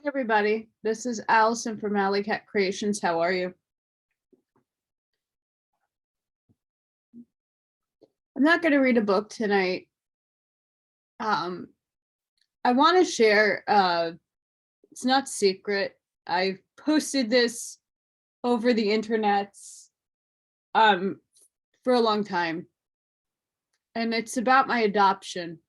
Everybody, this is Allison from Alley Cat Creations. How are you? I'm not going to read a book tonight. I want to share, it's not secret. I've posted this over the internets for a long time, and it's about my adoption.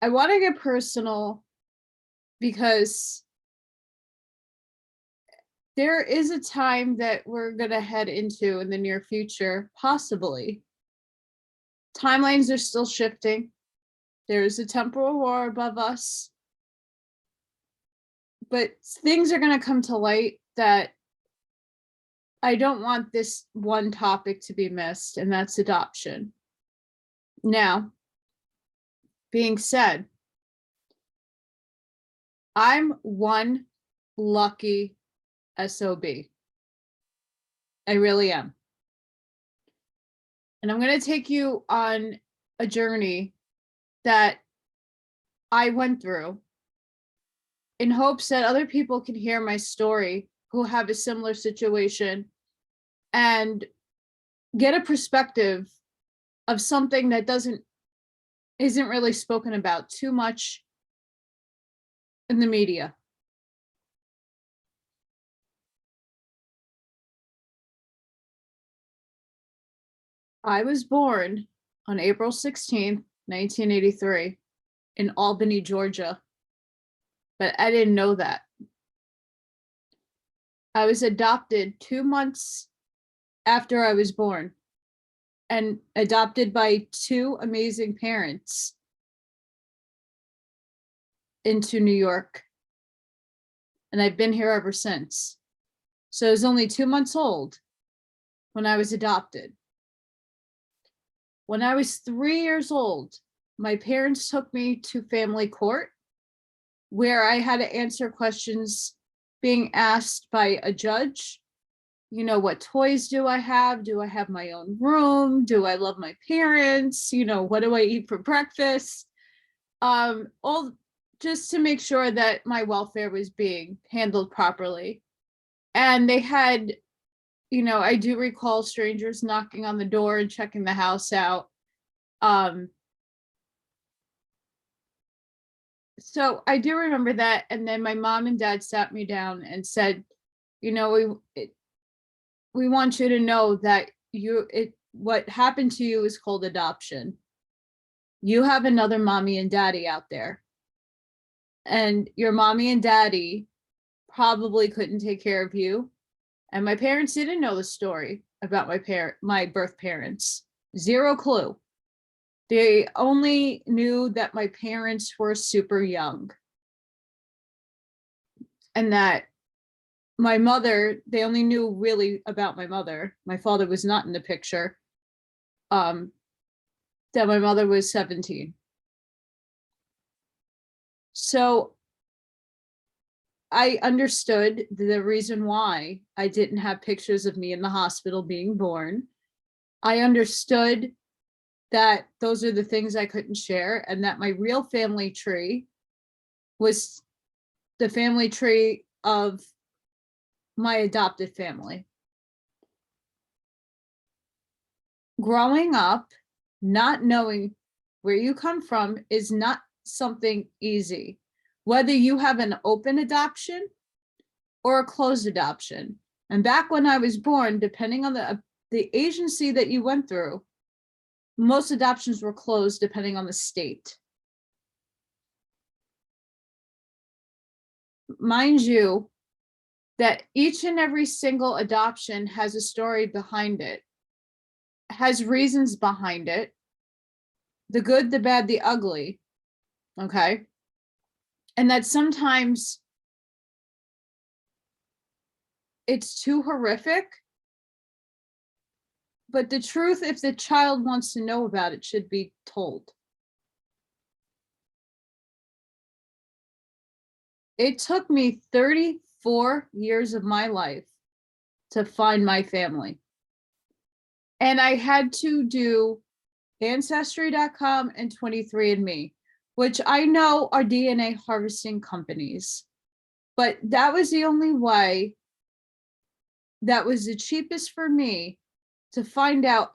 I want to get personal because there is a time that we're going to head into in the near future, possibly. Timelines are still shifting. There is a temporal war above us. But things are going to come to light that I don't want this one topic to be missed, and that's adoption. Now, being said, I'm one lucky SOB. I really am. And I'm going to take you on a journey that I went through in hopes that other people can hear my story who have a similar situation and get a perspective of something that isn't really spoken about too much in the media. I was born on April 16th, 1983 in Albany, Georgia, but I didn't know that. I was adopted 2 months after I was born and adopted by two amazing parents into New York. And I've been here ever since. So I was only 2 months old when I was adopted. When I was 3 years old, my parents took me to family court where I had to answer questions being asked by a judge. You know, what toys do I have? Do I have my own room? Do I love my parents? You know, what do I eat for breakfast? All just to make sure that my welfare was being handled properly. And they had, I do recall strangers knocking on the door and checking the house out. So I do remember that. And then my mom and dad sat me down and said, we want you to know that what happened to you is called adoption. You have another mommy and daddy out there. And your mommy and daddy probably couldn't take care of you. And my parents didn't know the story about my birth parents. Zero clue. They only knew that my parents were super young. And that my mother, they only knew really about my mother. My father was not in the picture. That my mother was 17. So I understood the reason why I didn't have pictures of me in the hospital being born. I understood that those are the things I couldn't share, and that my real family tree was the family tree of my adopted family. Growing up, not knowing where you come from is not something easy. Whether you have an open adoption or a closed adoption. And back when I was born, depending on the agency that you went through, most adoptions were closed depending on the state. Mind you, that each and every single adoption has a story behind it, has reasons behind it, the good, the bad, the ugly, okay? And that sometimes it's too horrific, but the truth, if the child wants to know about it, should be told. It took me 34 years of my life to find my family. And I had to do Ancestry.com and 23andMe, which I know are DNA harvesting companies. But that was the only way that was the cheapest for me to find out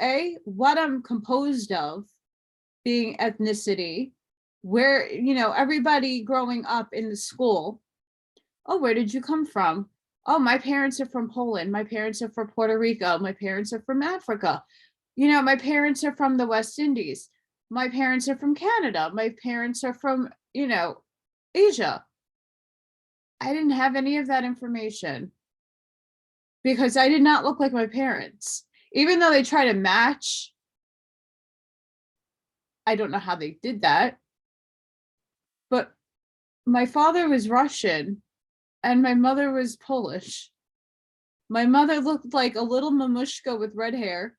what I'm composed of, being ethnicity, where, everybody growing up in the school, oh, where did you come from? Oh, my parents are from Poland. My parents are from Puerto Rico. My parents are from Africa. My parents are from the West Indies. My parents are from Canada. My parents are from, Asia. I didn't have any of that information because I did not look like my parents. Even though they try to match, I don't know how they did that. But my father was Russian and my mother was Polish. My mother looked like a little mamushka with red hair.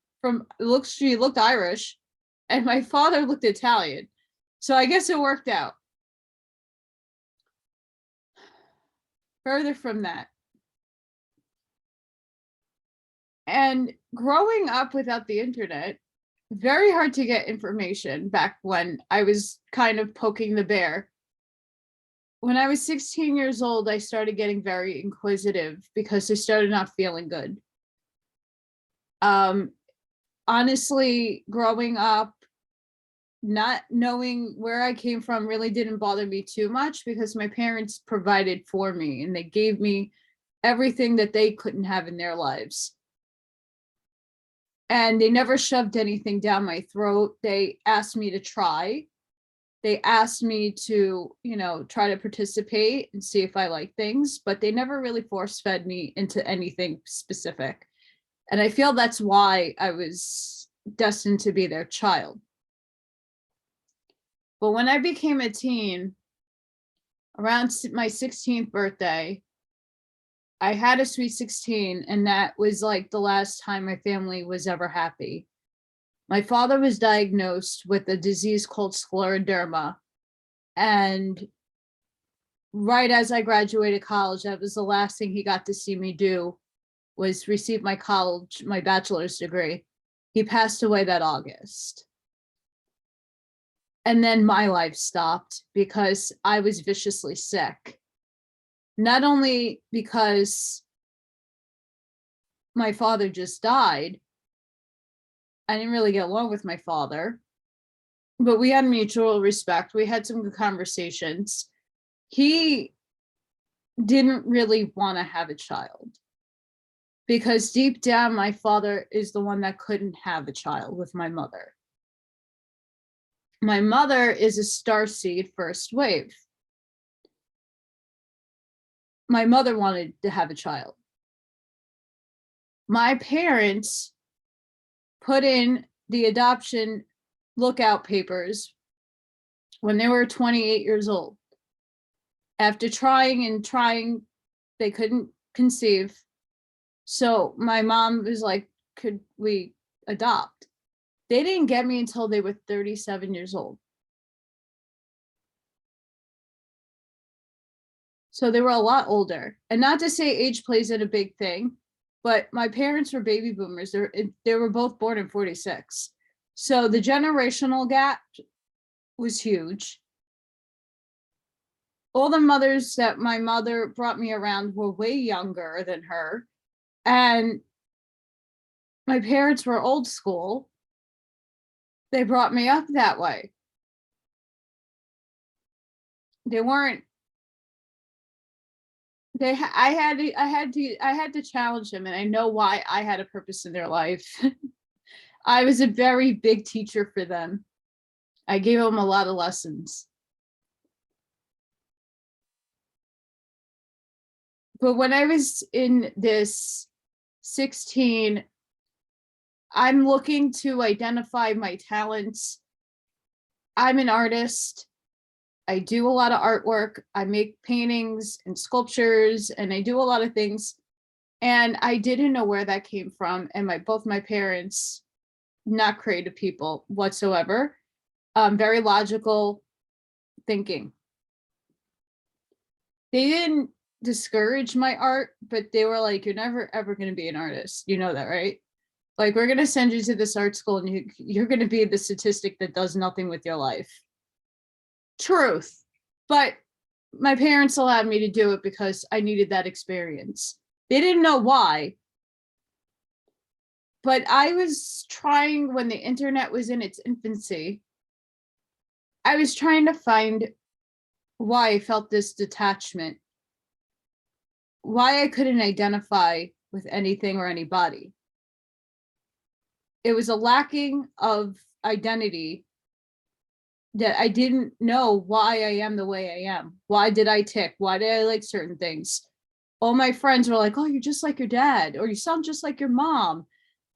She looked Irish, and my father looked Italian. So I guess it worked out. Further from that, and growing up without the internet, very hard to get information back when I was kind of poking the bear. When I was 16 years old, I started getting very inquisitive because I started not feeling good. Honestly, growing up, not knowing where I came from really didn't bother me too much because my parents provided for me and they gave me everything that they couldn't have in their lives. And they never shoved anything down my throat. They asked me to try. They asked me to, try to participate and see if I like things, but they never really force fed me into anything specific. And I feel that's why I was destined to be their child. But when I became a teen, around my 16th birthday, I had a sweet 16, and that was like the last time my family was ever happy. My father was diagnosed with a disease called scleroderma. And right as I graduated college, that was the last thing he got to see me do, was receive my bachelor's degree. He passed away that August. And then my life stopped because I was viciously sick. Not only because my father just died, I didn't really get along with my father, but we had mutual respect. We had some good conversations. He didn't really want to have a child because deep down, my father is the one that couldn't have a child with my mother. My mother is a starseed first wave. My mother wanted to have a child. My parents put in the adoption lookout papers when they were 28 years old. After trying, they couldn't conceive. So my mom was like, could we adopt? They didn't get me until they were 37 years old. So they were a lot older. And not to say age plays in a big thing, but my parents were baby boomers. They were both born in 46. So the generational gap was huge. All the mothers that my mother brought me around were way younger than her. And my parents were old school. They brought me up that way. They weren't. I had to challenge them, and I know why I had a purpose in their life. I was a very big teacher for them. I gave them a lot of lessons. But when I was in this 16, I'm looking to identify my talents. I'm an artist. I do a lot of artwork. I make paintings and sculptures, and I do a lot of things. And I didn't know where that came from. And both my parents, not creative people whatsoever, very logical thinking. They didn't discourage my art, but they were like, you're never ever going to be an artist. You know that, right? Like, we're going to send you to this art school and you're going to be the statistic that does nothing with your life. Truth. But my parents allowed me to do it because I needed that experience. They didn't know why. But I was trying, when the internet was in its infancy, I was trying to find why I felt this detachment, why I couldn't identify with anything or anybody. It was a lacking of identity that I didn't know why I am the way I am. Why did I tick? Why did I like certain things? All my friends were like, oh, you're just like your dad, or you sound just like your mom.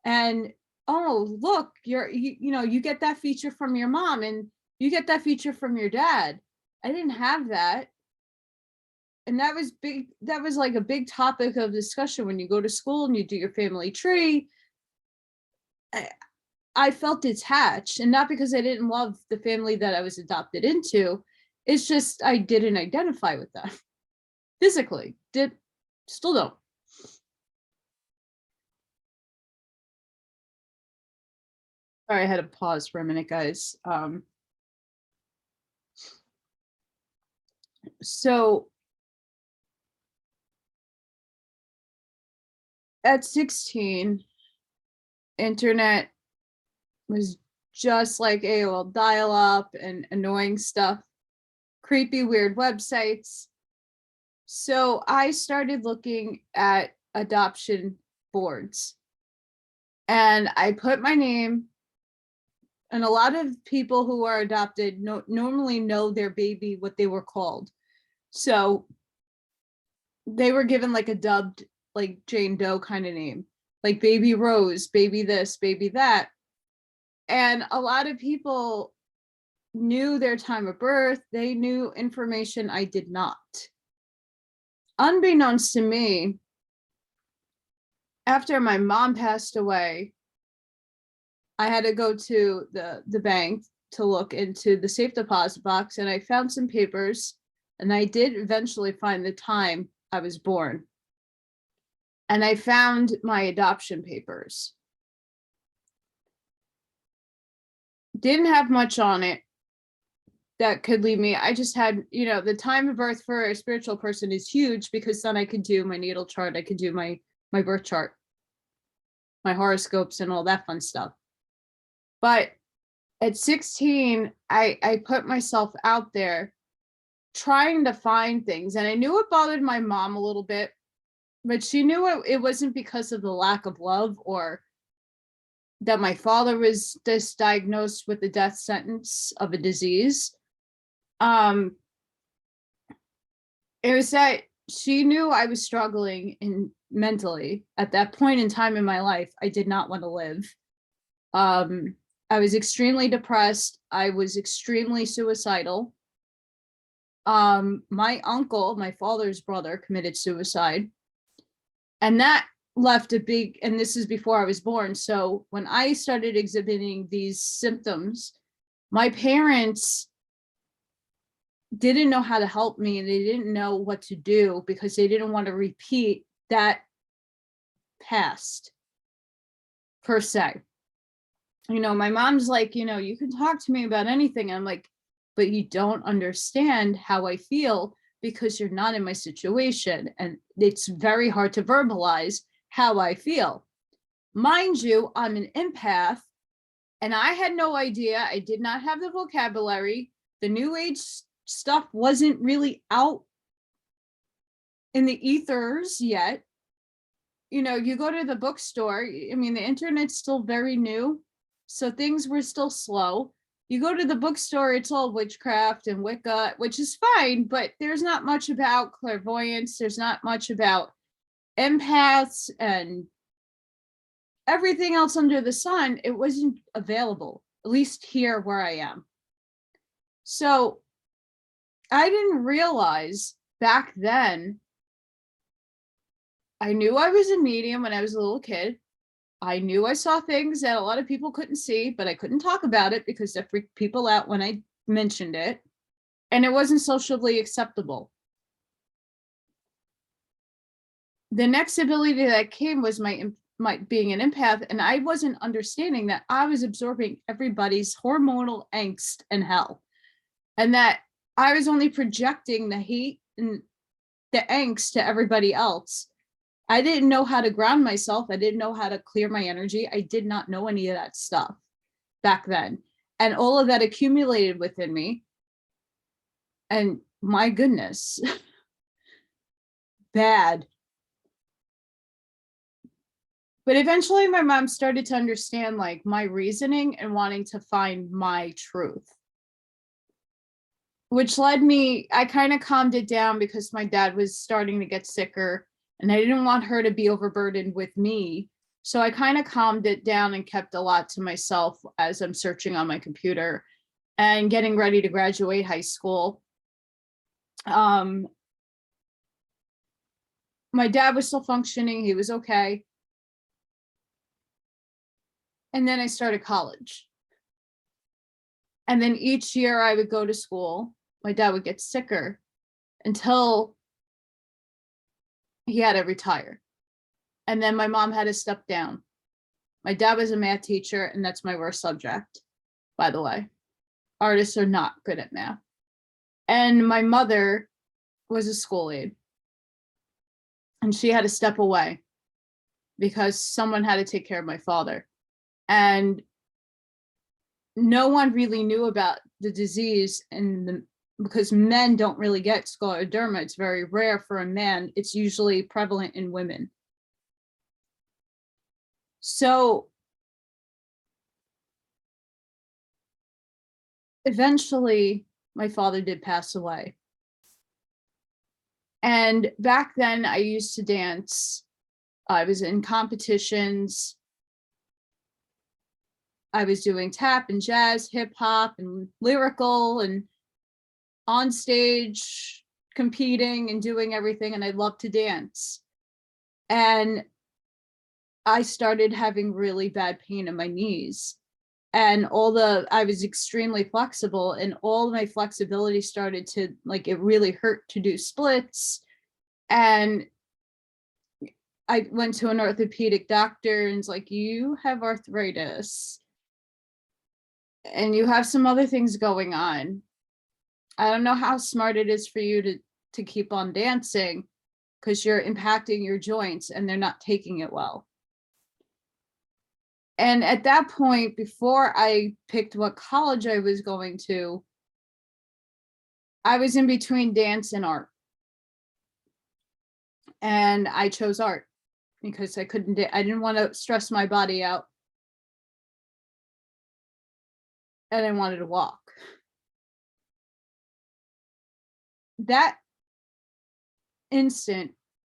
And oh, look, you get that feature from your mom and you get that feature from your dad. I didn't have that. And that was big. That was like a big topic of discussion when you go to school and you do your family tree. I felt detached, and not because I didn't love the family that I was adopted into. It's just I didn't identify with them physically. Still don't. Sorry, I had to pause for a minute, guys. So at 16, internet was just like AOL dial-up and annoying stuff, creepy, weird websites. So I started looking at adoption boards, and I put my name, and a lot of people who are adopted normally know their baby, what they were called. So they were given like a dubbed, like Jane Doe kind of name, like baby Rose, baby this, baby that. And a lot of people knew their time of birth. They knew information I did not. Unbeknownst to me, after my mom passed away, I had to go to the bank to look into the safe deposit box, and I found some papers, and I did eventually find the time I was born. And I found my adoption papers. Didn't have much on it that could lead me. I just had, the time of birth for a spiritual person is huge, because then I could do my natal chart. I could do my birth chart, my horoscopes, and all that fun stuff. But at 16, I put myself out there trying to find things. And I knew it bothered my mom a little bit, but she knew it wasn't because of the lack of love or that my father was diagnosed with the death sentence of a disease. It was that she knew I was struggling mentally at that point in time in my life. I did not want to live. I was extremely depressed. I was extremely suicidal. My uncle, my father's brother, committed suicide. And that left a big, and this is before I was born. So when I started exhibiting these symptoms, my parents didn't know how to help me, and they didn't know what to do because they didn't want to repeat that past per se. My mom's like, you can talk to me about anything. I'm like, but you don't understand how I feel because you're not in my situation. And it's very hard to verbalize how I feel. Mind you, I'm an empath, and I had no idea. I did not have the vocabulary. The new age stuff wasn't really out in the ethers yet. You go to the bookstore. I mean, the internet's still very new, so things were still slow. You go to the bookstore, it's all witchcraft and Wicca, which is fine, but there's not much about clairvoyance. There's not much about empaths and everything else under the sun. It wasn't available, at least here where I am. So I didn't realize back then. I knew I was a medium when I was a little kid. I knew I saw things that a lot of people couldn't see, but I couldn't talk about it because that freaked people out when I mentioned it. And it wasn't socially acceptable. The next ability that came was my my being an empath, and I wasn't understanding that I was absorbing everybody's hormonal angst and hell, and that I was only projecting the hate and the angst to everybody else. I didn't know how to ground myself. I didn't know how to clear my energy. I did not know any of that stuff back then. And all of that accumulated within me. And my goodness, bad. But eventually my mom started to understand like my reasoning and wanting to find my truth, which led me, I kind of calmed it down because my dad was starting to get sicker and I didn't want her to be overburdened with me. So I kind of calmed it down and kept a lot to myself as I'm searching on my computer and getting ready to graduate high school. My dad was still functioning. He was okay. And then I started college. And then each year I would go to school. My dad would get sicker until he had to retire. And then my mom had to step down. My dad was a math teacher, and that's my worst subject, by the way. Artists are not good at math. And my mother was a school aide, and she had to step away because someone had to take care of my father. And no one really knew about the disease, and because men don't really get scleroderma. It's very rare for a man. It's usually prevalent in women. So eventually my father did pass away. And back then I used to dance. I was in competitions. I was doing tap and jazz, hip hop and lyrical and on stage competing and doing everything. And I loved to dance. And I started having really bad pain in my knees. And I was extremely flexible, and all my flexibility started to, like, it really hurt to do splits. And I went to an orthopedic doctor and it's like, you have arthritis and you have some other things going on. I don't know how smart it is for you to keep on dancing because you're impacting your joints and they're not taking it well. And at that point, before I picked what college I was going to, I was in between dance and art. And I chose art because I didn't want to stress my body out. And I wanted to walk. That instant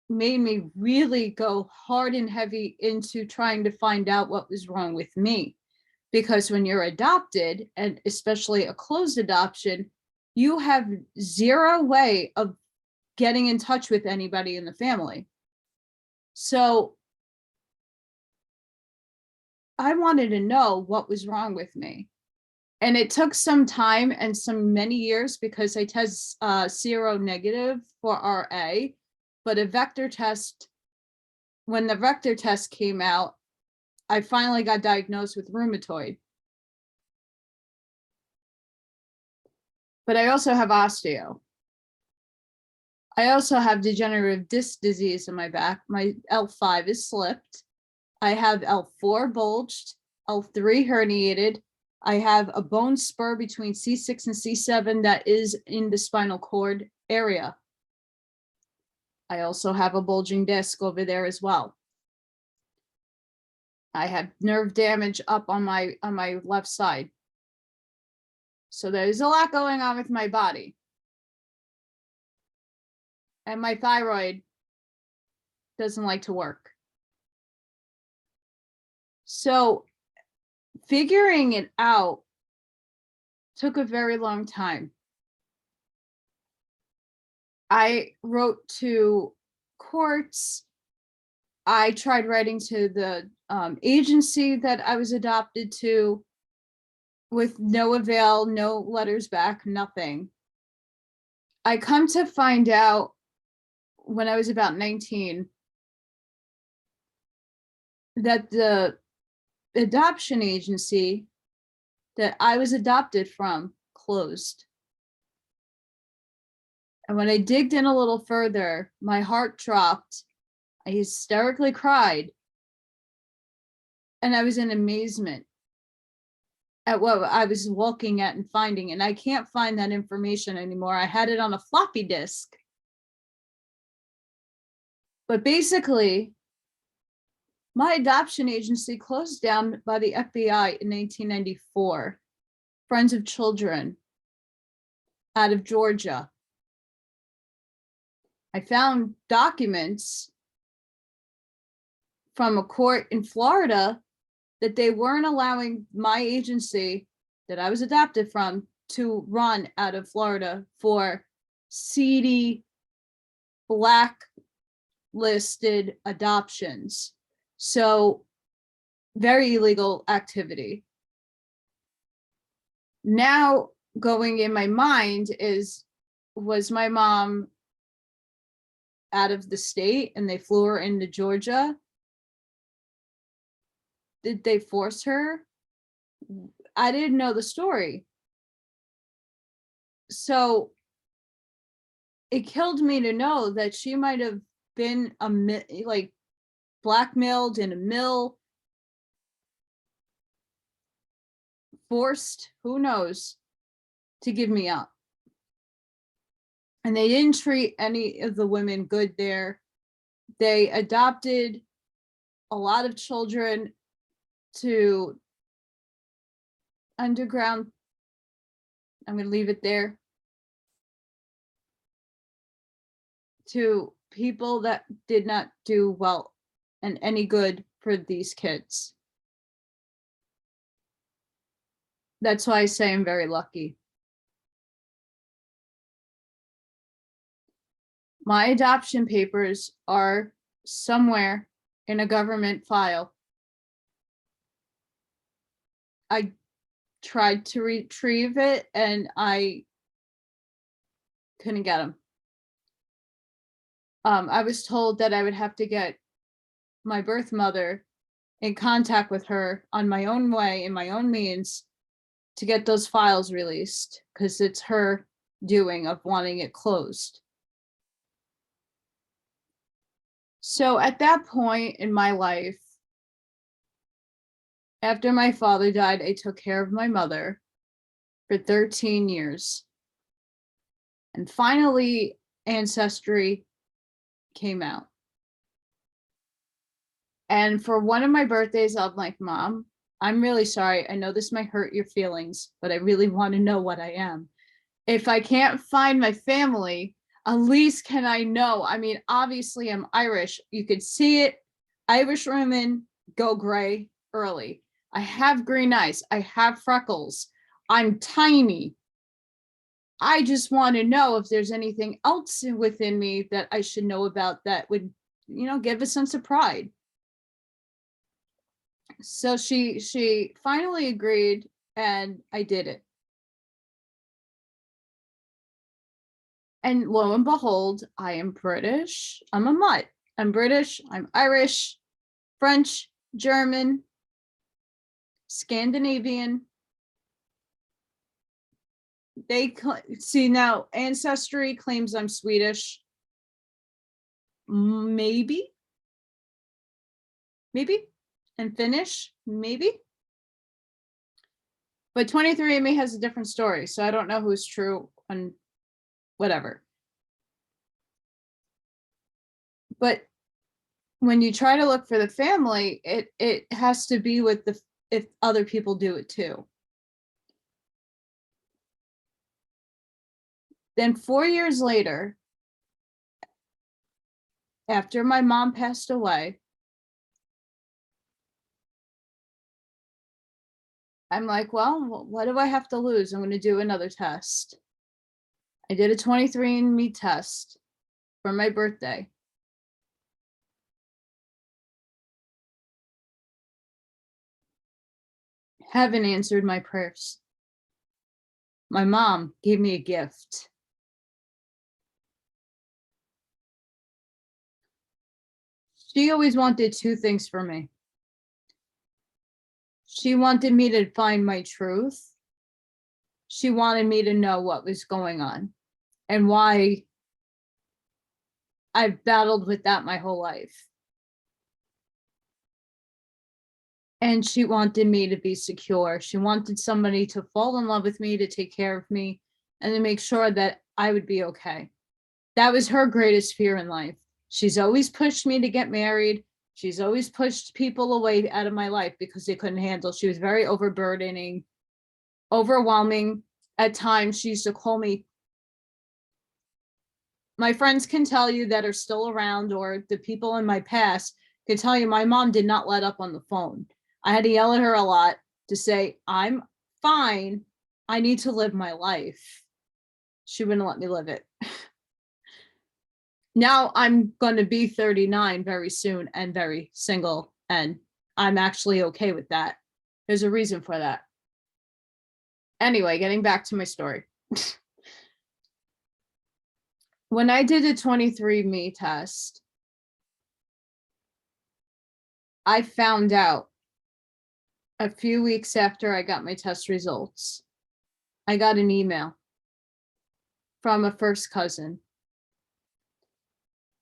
made me really go hard and heavy into trying to find out what was wrong with me. Because when you're adopted, and especially a closed adoption, you have zero way of getting in touch with anybody in the family. So I wanted to know what was wrong with me. And it took some time and many years because I test seronegative for RA, but a vector test, when the vector test came out, I finally got diagnosed with rheumatoid. But I also have osteo. I also have degenerative disc disease in my back. My L5 is slipped. I have L4 bulged, L3 herniated. I have a bone spur between C6 and C7 that is in the spinal cord area. I also have a bulging disc over there as well. I have nerve damage up on my left side. So there's a lot going on with my body. And my thyroid doesn't like to work. So figuring it out took a very long time. I wrote to courts. I tried writing to the agency that I was adopted to with no avail, no letters back, nothing. I come to find out when I was about 19 that the adoption agency that I was adopted from closed. And when I digged in a little further, my heart dropped. I hysterically cried. And I was in amazement at what I was looking at and finding. And I can't find that information anymore. I had it on a floppy disk. But basically, my adoption agency closed down by the FBI in 1994. Friends of Children out of Georgia. I found documents from a court in Florida that they weren't allowing my agency that I was adopted from to run out of Florida for seedy, blacklisted adoptions. So very illegal activity. Now going in my mind is, was my mom out of the state and they flew her into Georgia? Did they force her? I didn't know the story. So it killed me to know that she might have been like blackmailed in a mill, forced, who knows, to give me up. And they didn't treat any of the women good there. They adopted a lot of children to underground. I'm going to leave it there. To people that did not do well and any good for these kids. That's why I say I'm very lucky. My adoption papers are somewhere in a government file. I tried to retrieve it and I couldn't get them. I was told that I would have to get my birth mother in contact with her on my own way, in my own means, to get those files released, because it's her doing of wanting it closed. So at that point in my life, after my father died, I took care of my mother for 13 years. And finally, Ancestry came out. And for one of my birthdays, I'm like, Mom, I'm really sorry. I know this might hurt your feelings, but I really want to know what I am. If I can't find my family, at least can I know? I mean, obviously I'm Irish. You could see it. Irish women go gray early. I have green eyes. I have freckles. I'm tiny. I just want to know if there's anything else within me that I should know about that would, give a sense of pride. So she finally agreed and I did it. And lo and behold, I am British. I'm a mutt. I'm British. I'm Irish, French, German, Scandinavian. They see now, Ancestry claims I'm Swedish. Maybe. And Finnish, maybe. But 23andMe has a different story, so I don't know who's true and whatever. But when you try to look for the family, it has to be with if other people do it too. Then 4 years later, after my mom passed away, I'm like, well, what do I have to lose? I'm going to do another test. I did a 23andMe test for my birthday. Heaven answered my prayers. My mom gave me a gift. She always wanted two things for me. She wanted me to find my truth. She wanted me to know what was going on and why I've battled with that my whole life. And she wanted me to be secure. She wanted somebody to fall in love with me, to take care of me, and to make sure that I would be okay. That was her greatest fear in life. She's always pushed me to get married. She's always pushed people away out of my life because they couldn't handle. She was very overburdening, overwhelming. At times, she used to call me. My friends can tell you that are still around, or the people in my past can tell you my mom did not let up on the phone. I had to yell at her a lot to say, I'm fine. I need to live my life. She wouldn't let me live it. Now I'm going to be 39 very soon and very single, and I'm actually okay with that. There's a reason for that. Anyway, getting back to my story. When I did the 23andMe test, I found out a few weeks after I got my test results, I got an email from a first cousin.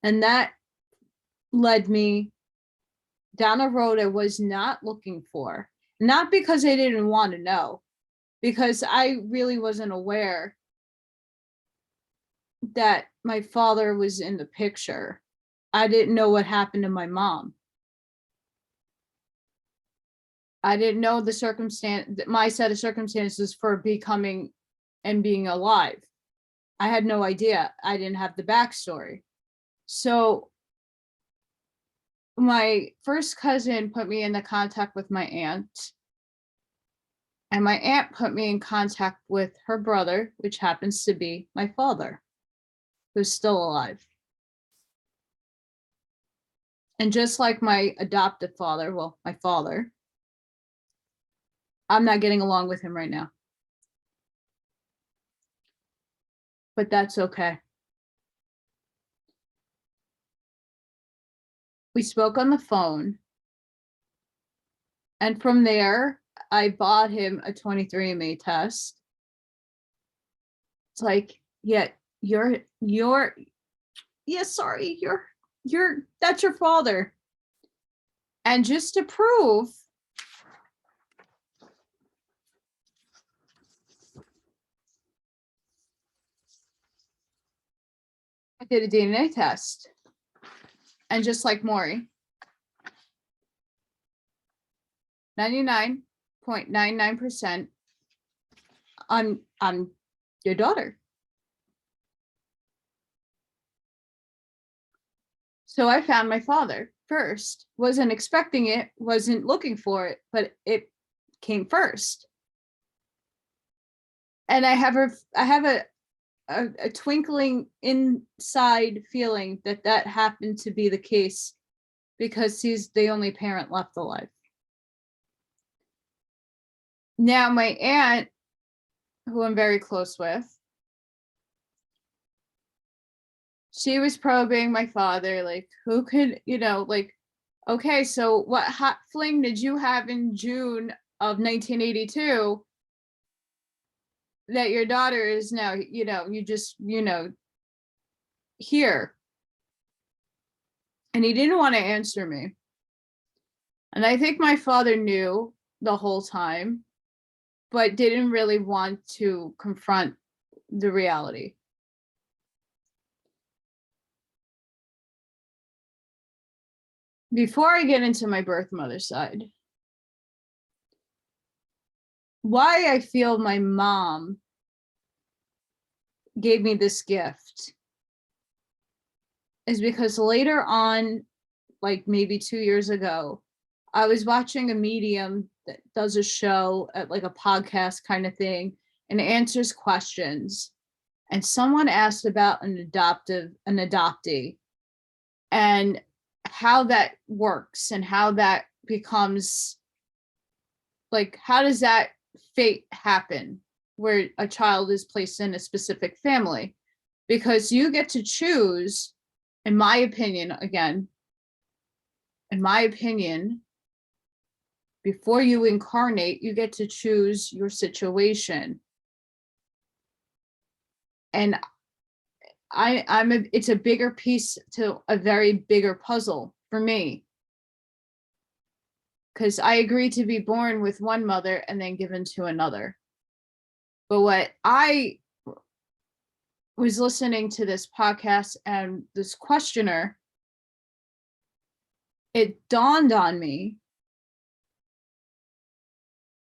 And that led me down a road I was not looking for. Not because I didn't want to know, because I really wasn't aware that my father was in the picture. I didn't know what happened to my mom. I didn't know the circumstance, my set of circumstances for becoming and being alive. I had no idea. I didn't have the backstory. So my first cousin put me into contact with my aunt, and my aunt put me in contact with her brother, which happens to be my father, who's still alive. And just like my adoptive father, well, my father, I'm not getting along with him right now. But that's okay. We spoke on the phone. And from there, I bought him a 23andMe test. It's like, yeah, that's your father. And just to prove, I did a DNA test. And just like Maury, 99.99%, I'm your daughter. So I found my father first. Wasn't expecting it, wasn't looking for it, but it came first. And I have a twinkling inside feeling that happened to be the case because he's the only parent left alive. Now, my aunt, who I'm very close with, she was probing my father, like, who could, like, okay, so what hot fling did you have in June of 1982 that your daughter is now, you just, here? And he didn't want to answer me. And I think my father knew the whole time, but didn't really want to confront the reality. Before I get into my birth mother side, why I feel my mom gave me this gift is because later on, like maybe 2 years ago, I was watching a medium that does a show at like a podcast kind of thing and answers questions. And someone asked about an adoptee and how that works and how that becomes, like, how does that fate happen where a child is placed in a specific family? Because you get to choose, in my opinion, Before you incarnate, you get to choose your situation. And it's a bigger piece to a very bigger puzzle for me. Because I agreed to be born with one mother and then given to another. But what I was listening to this podcast and this questioner, it dawned on me,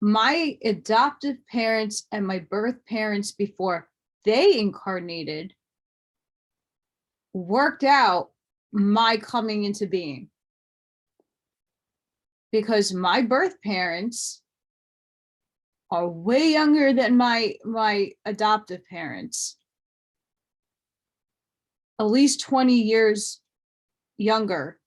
my adoptive parents and my birth parents before they incarnated worked out my coming into being. Because my birth parents are way younger than my adoptive parents. At least 20 years younger.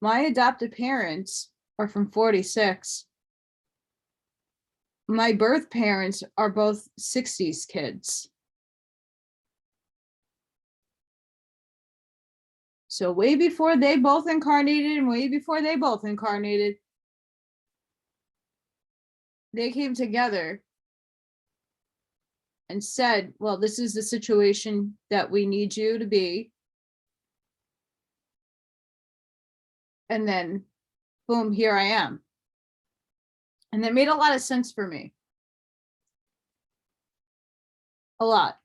My adoptive parents are from 46. My birth parents are both 60s kids. So way before they both incarnated and way before they both incarnated, they came together and said, well, this is the situation that we need you to be. And then, boom, here I am. And that made a lot of sense for me. A lot.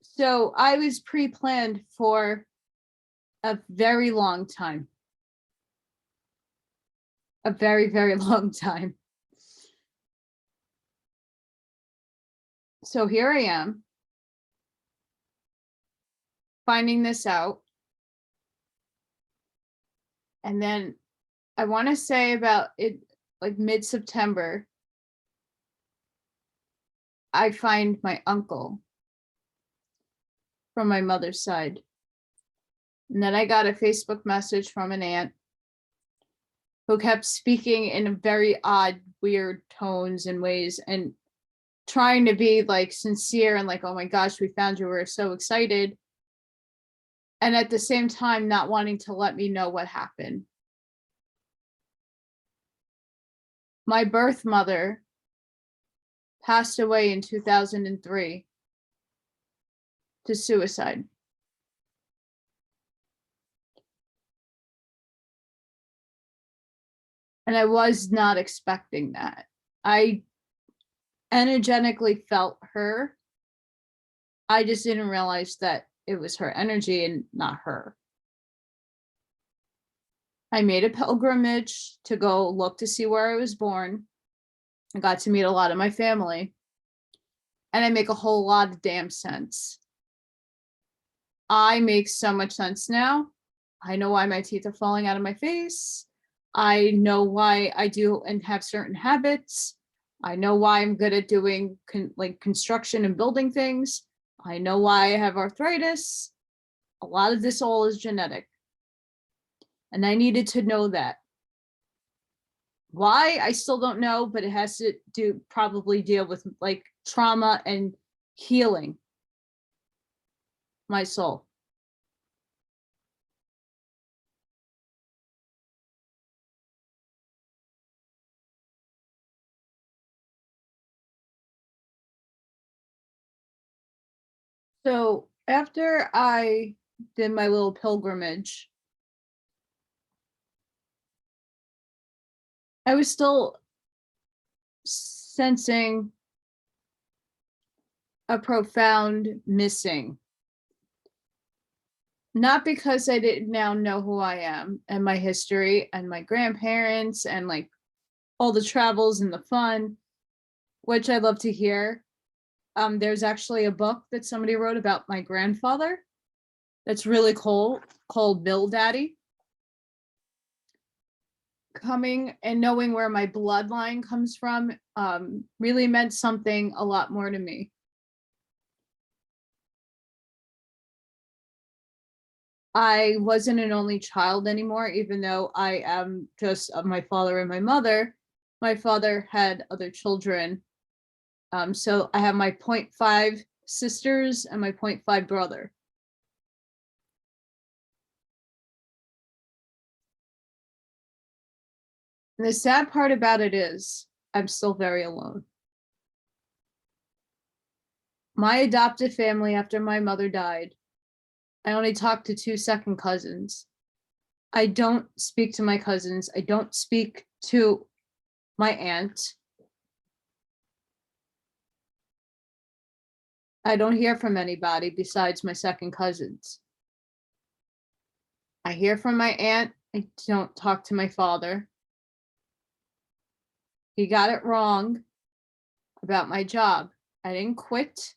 So I was pre-planned for a very long time. A very, very long time. So here I am, finding this out. And then I want to say about it, like mid-September, I find my uncle from my mother's side. And then I got a Facebook message from an aunt who kept speaking in very odd, weird tones and ways and trying to be like sincere and like, oh my gosh, we found you, we're so excited. And at the same time, not wanting to let me know what happened. My birth mother passed away in 2003 to suicide. And I was not expecting that. I energetically felt her. I just didn't realize that it was her energy and not her. I made a pilgrimage to go look to see where I was born. I got to meet a lot of my family. And I make a whole lot of damn sense. I make so much sense now. I know why my teeth are falling out of my face. I know why I do and have certain habits. I know why I'm good at doing construction and building things. I know why I have arthritis. A lot of this all is genetic. And I needed to know that. Why, I still don't know, but it has to probably deal with like trauma and healing my soul. So after I did my little pilgrimage, I was still sensing a profound missing. Not because I didn't now know who I am and my history and my grandparents and like all the travels and the fun, which I love to hear. There's actually a book that somebody wrote about my grandfather that's really cool, called Bill Daddy. Coming and knowing where my bloodline comes from really meant something a lot more to me. I wasn't an only child anymore, even though I am just my father and my mother. My father had other children. So I have my 0.5 sisters and my 0.5 brother. And the sad part about it is I'm still very alone. My adoptive family, after my mother died, I only talked to 2 second cousins. I don't speak to my cousins. I don't speak to my aunt. I don't hear from anybody besides my second cousins. I hear from my aunt. I don't talk to my father. He got it wrong about my job. I didn't quit.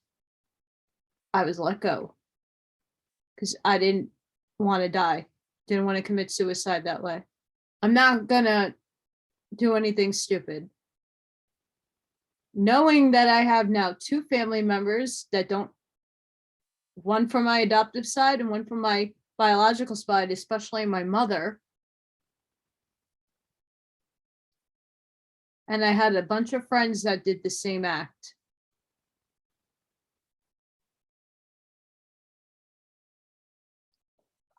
I was let go because I didn't want to die. Didn't want to commit suicide that way. I'm not gonna do anything stupid. Knowing that I have now 2 family members that don't, one from my adoptive side and one from my biological side, especially my mother. And I had a bunch of friends that did the same act.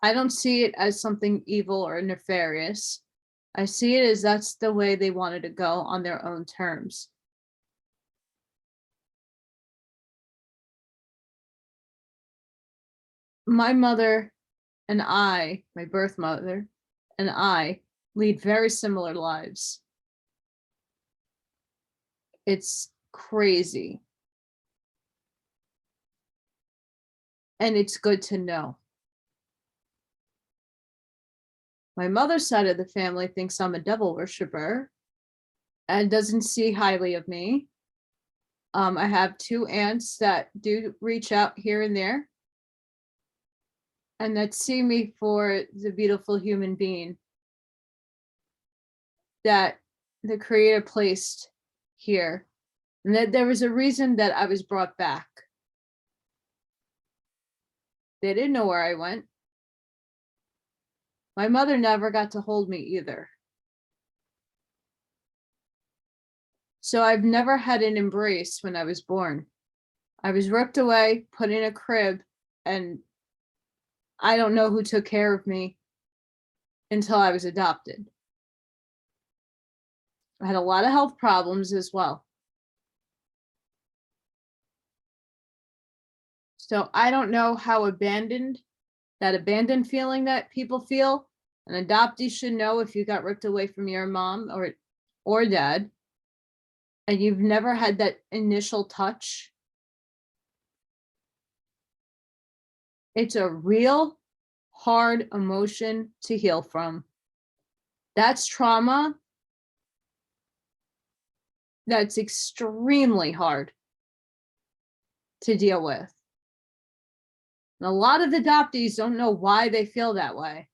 I don't see it as something evil or nefarious. I see it as that's the way they wanted to go on their own terms. My mother and I, my birth mother and I, lead very similar lives. It's crazy. And it's good to know. My mother's side of the family thinks I'm a devil worshiper and doesn't see highly of me. I have 2 aunts that do reach out here and there and that see me for the beautiful human being that the Creator placed here, and that there was a reason that I was brought back. They didn't know where I went. My mother never got to hold me either. So I've never had an embrace when I was born. I was ripped away, put in a crib, and I don't know who took care of me until I was adopted. I had a lot of health problems as well. So I don't know how abandoned, that abandoned feeling that people feel. An adoptee should know if you got ripped away from your mom or dad, and you've never had that initial touch. It's a real hard emotion to heal from. That's trauma. That's extremely hard to deal with. And a lot of adoptees don't know why they feel that way.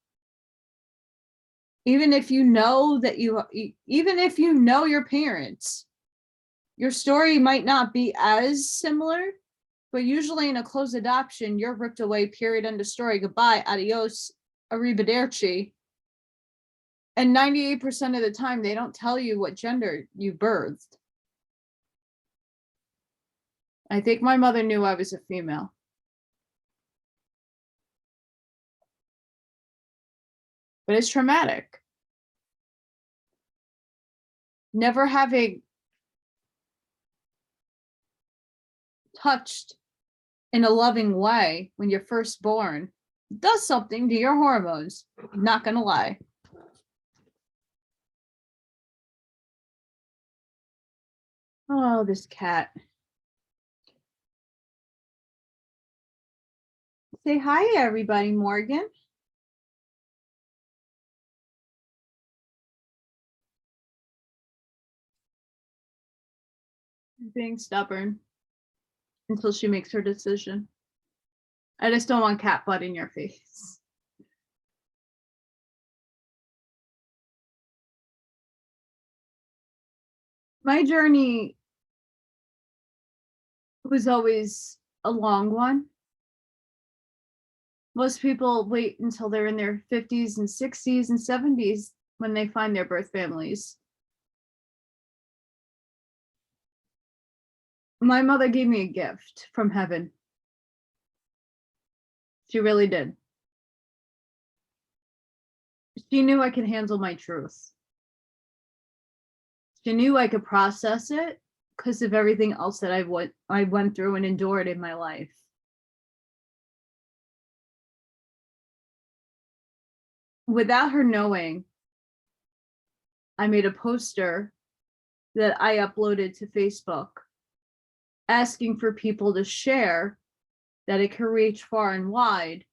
Even if you know that even if you know your parents, your story might not be as similar, but usually in a closed adoption, you're ripped away, period, end of story, goodbye, adios, arrivederci. And 98% of the time, they don't tell you what gender you birthed. I think my mother knew I was a female. But it's traumatic. Never having touched in a loving way when you're first born does something to your hormones. I'm not gonna lie. Oh, this cat. Say hi, everybody, Morgan. Being stubborn until she makes her decision. I just don't want cat butt in your face. My journey was always a long one. Most people wait until they're in their 50s and 60s and 70s when they find their birth families. My mother gave me a gift from heaven. She really did. She knew I could handle my truth. She knew I could process it because of everything else that I went through and endured in my life. Without her knowing, I made a poster that I uploaded to Facebook asking for people to share that it could reach far and wide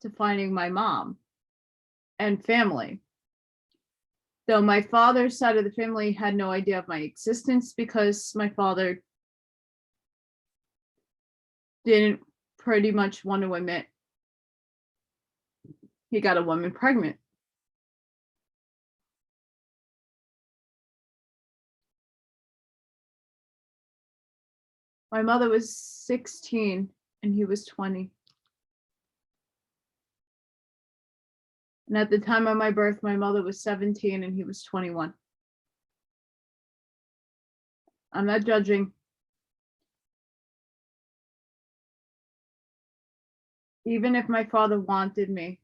to finding my mom and family. Though my father's side of the family had no idea of my existence because my father didn't pretty much want to admit he got a woman pregnant. My mother was 16 and he was 20. And at the time of my birth, my mother was 17 and he was 21. I'm not judging. Even if my father wanted me,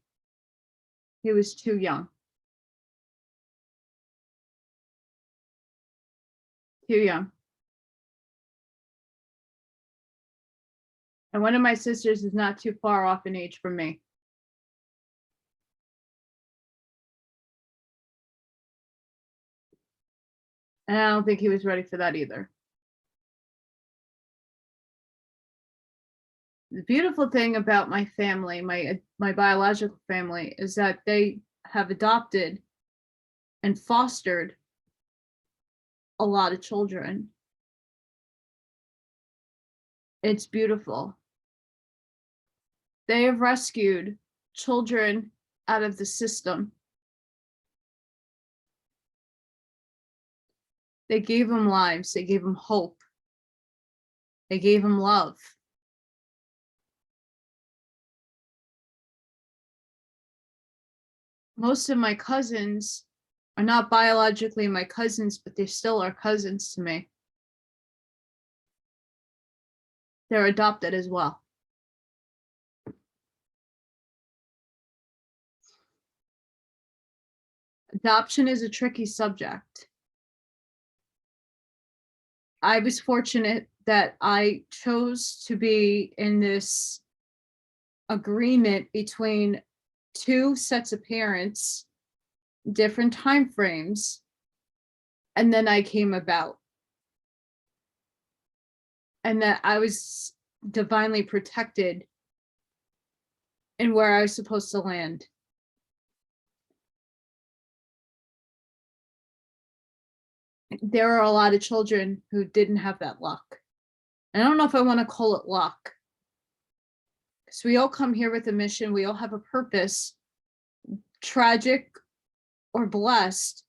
he was too young. Too young. And one of my sisters is not too far off in age from me. And I don't think he was ready for that either. The beautiful thing about my family, my biological family, is that they have adopted and fostered a lot of children. It's beautiful. They have rescued children out of the system. They gave them lives. They gave them hope. They gave them love. Most of my cousins are not biologically my cousins, but they still are cousins to me. They're adopted as well. Adoption is a tricky subject. I was fortunate that I chose to be in this agreement between two sets of parents, different time frames, and then I came about. And that I was divinely protected in where I was supposed to land. There are a lot of children who didn't have that luck. And I don't know if I want to call it luck, because we all come here with a mission. We all have a purpose, tragic or blessed.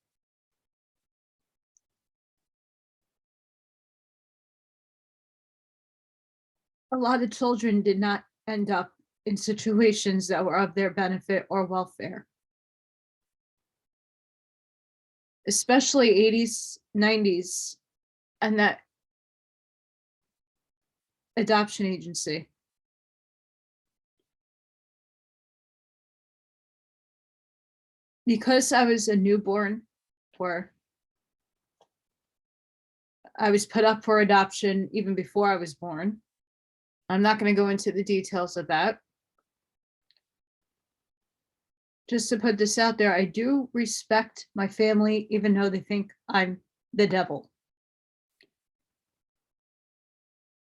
A lot of children did not end up in situations that were of their benefit or welfare. Especially 80s, 90s, and that adoption agency. Because I was a newborn, or I was put up for adoption even before I was born. I'm not going to go into the details of that. Just to put this out there, I do respect my family, even though they think I'm the devil.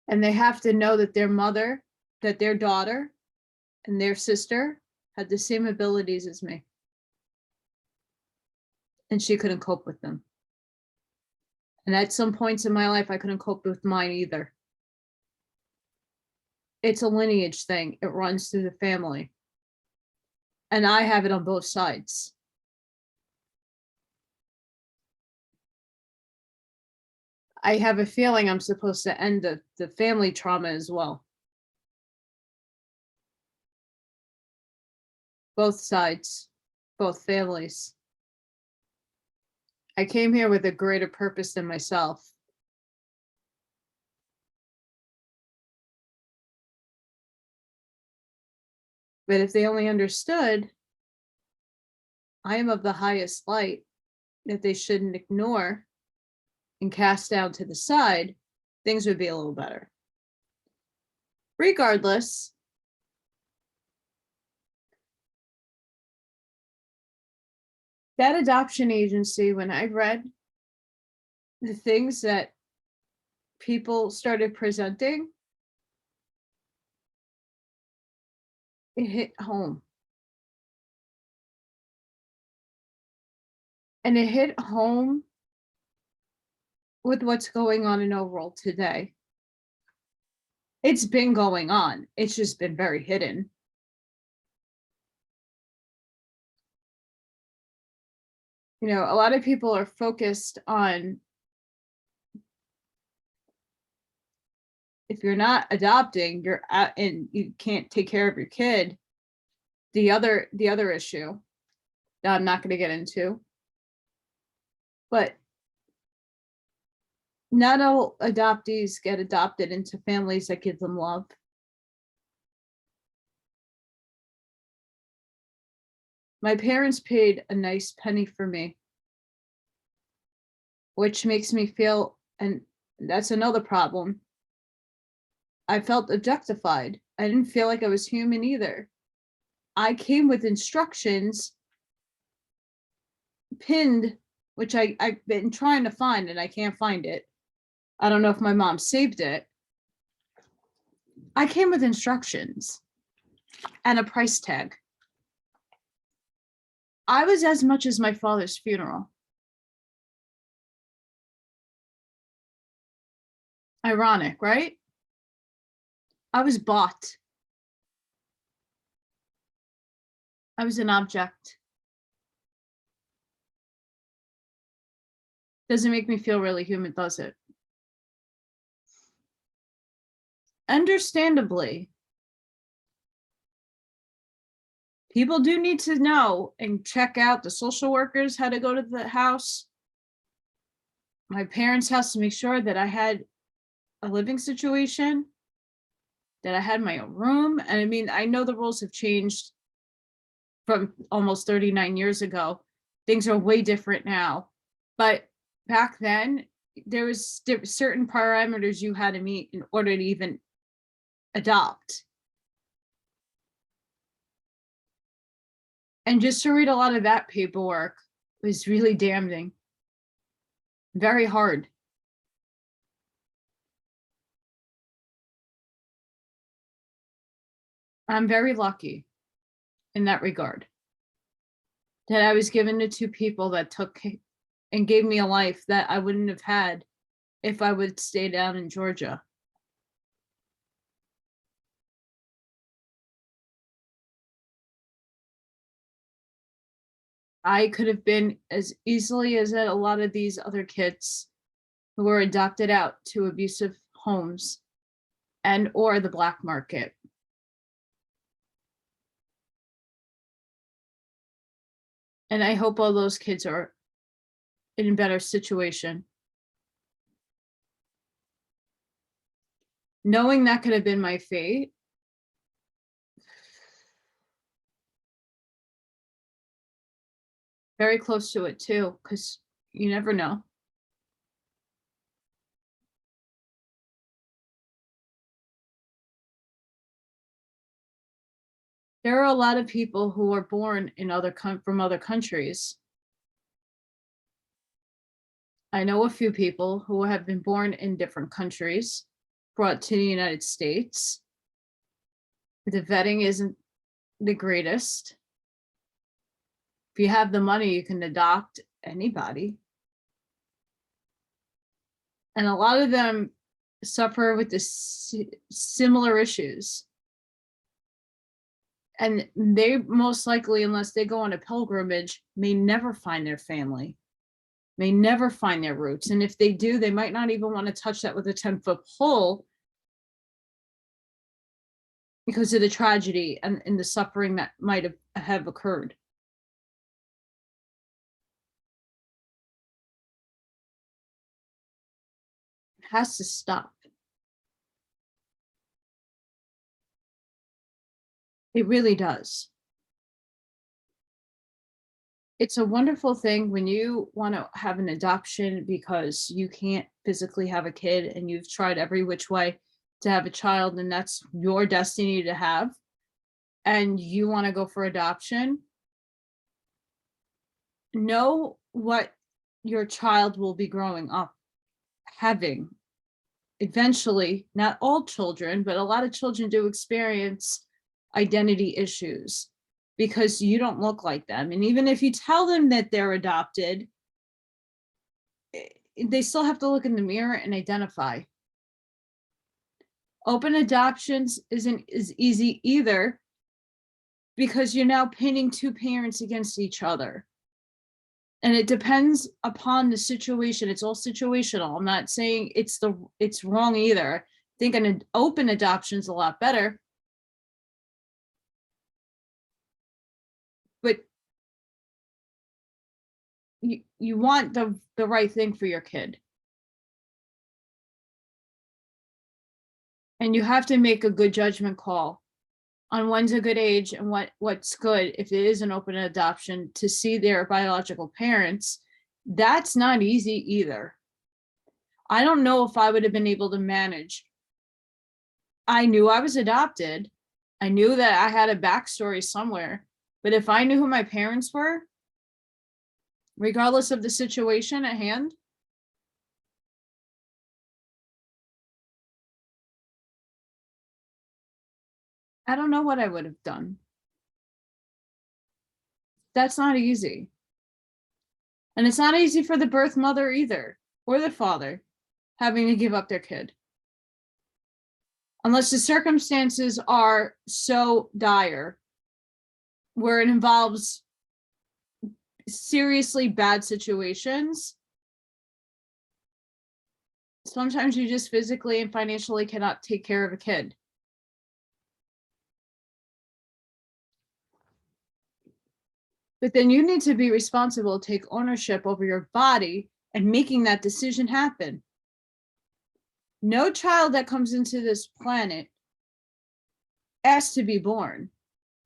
And they have to know that their mother, that their daughter, and their sister had the same abilities as me. And she couldn't cope with them. And at some points in my life, I couldn't cope with mine either. It's a lineage thing. It runs through the family. And I have it on both sides. I have a feeling I'm supposed to end the family trauma as well. Both sides, both families. I came here with a greater purpose than myself. But if they only understood, I am of the highest light that they shouldn't ignore, and cast down to the side, things would be a little better. Regardless, that adoption agency, when I read the things that people started presenting, it hit home. And it hit home with what's going on in our world today. It's been going on. It's just been very hidden. You know, a lot of people are focused on, if you're not adopting, you're out and you can't take care of your kid. The other issue that I'm not going to get into, but not all adoptees get adopted into families that give them love. My parents paid a nice penny for me, which makes me feel, and that's another problem, I felt objectified. I didn't feel like I was human either. I came with instructions pinned, which I've been trying to find and I can't find it. I don't know if my mom saved it. I came with instructions and a price tag. I was as much as my father's funeral. Ironic, right? I was bought. I was an object. Doesn't make me feel really human, does it? Understandably, people do need to know and check out the social workers, how to go to the house. My parents' house, to make sure that I had a living situation, that I had my own room. And I mean, I know the rules have changed from almost 39 years ago. Things are way different now. But back then, there was certain parameters you had to meet in order to even adopt. And just to read a lot of that paperwork was really damning. Very hard. I'm very lucky in that regard, that I was given to two people that took and gave me a life that I wouldn't have had if I would stay down in Georgia. I could have been as easily as a lot of these other kids who were adopted out to abusive homes and or the black market. And I hope all those kids are in a better situation. Knowing that could have been my fate, very close to it too, because you never know. There are a lot of people who are born in from other countries. I know a few people who have been born in different countries, brought to the United States. The vetting isn't the greatest. If you have the money, you can adopt anybody. And a lot of them suffer with this similar issues. And they most likely, unless they go on a pilgrimage, may never find their family, may never find their roots. And if they do, they might not even want to touch that with a 10-foot pole because of the tragedy and the suffering that might have occurred. It has to stop. It really does. it's a wonderful thing when you want to have an adoption because you can't physically have a kid and you've tried every which way to have a child and that's your destiny to have, and you want to go for adoption. Know what your child will be growing up having eventually. Not all children, but a lot of children do experience identity issues because you don't look like them. And even if you tell them that they're adopted, they still have to look in the mirror and identify. Open adoptions isn't as easy either because you're now pitting two parents against each other. And it depends upon the situation. It's all situational. I'm not saying it's wrong either. I think an open adoption is a lot better. But you want the right thing for your kid. And you have to make a good judgment call on when's a good age and what's good if it is an open adoption to see their biological parents. That's not easy either. I don't know if I would have been able to manage. I knew I was adopted. I knew that I had a backstory somewhere, but if I knew who my parents were, regardless of the situation at hand, I don't know what I would have done. That's not easy. And it's not easy for the birth mother either, or the father, having to give up their kid. Unless the circumstances are so dire, where it involves seriously bad situations, sometimes you just physically and financially cannot take care of a kid. But then you need to be responsible, take ownership over your body and making that decision happen. No child that comes into this planet asks to be born.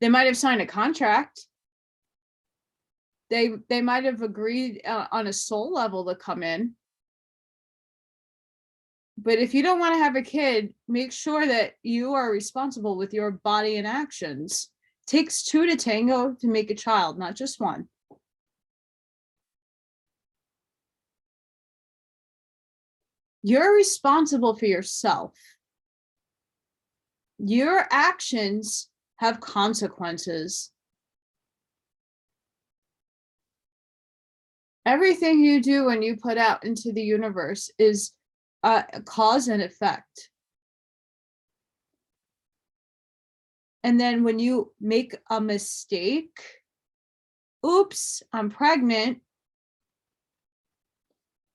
They might have signed a contract. They might have agreed on a soul level to come in. But if you don't want to have a kid, make sure that you are responsible with your body and actions. It takes two to tango to make a child, not just one. You're responsible for yourself. Your actions have consequences. Everything you do and you put out into the universe is a cause and effect. And then when you make a mistake, oops, I'm pregnant.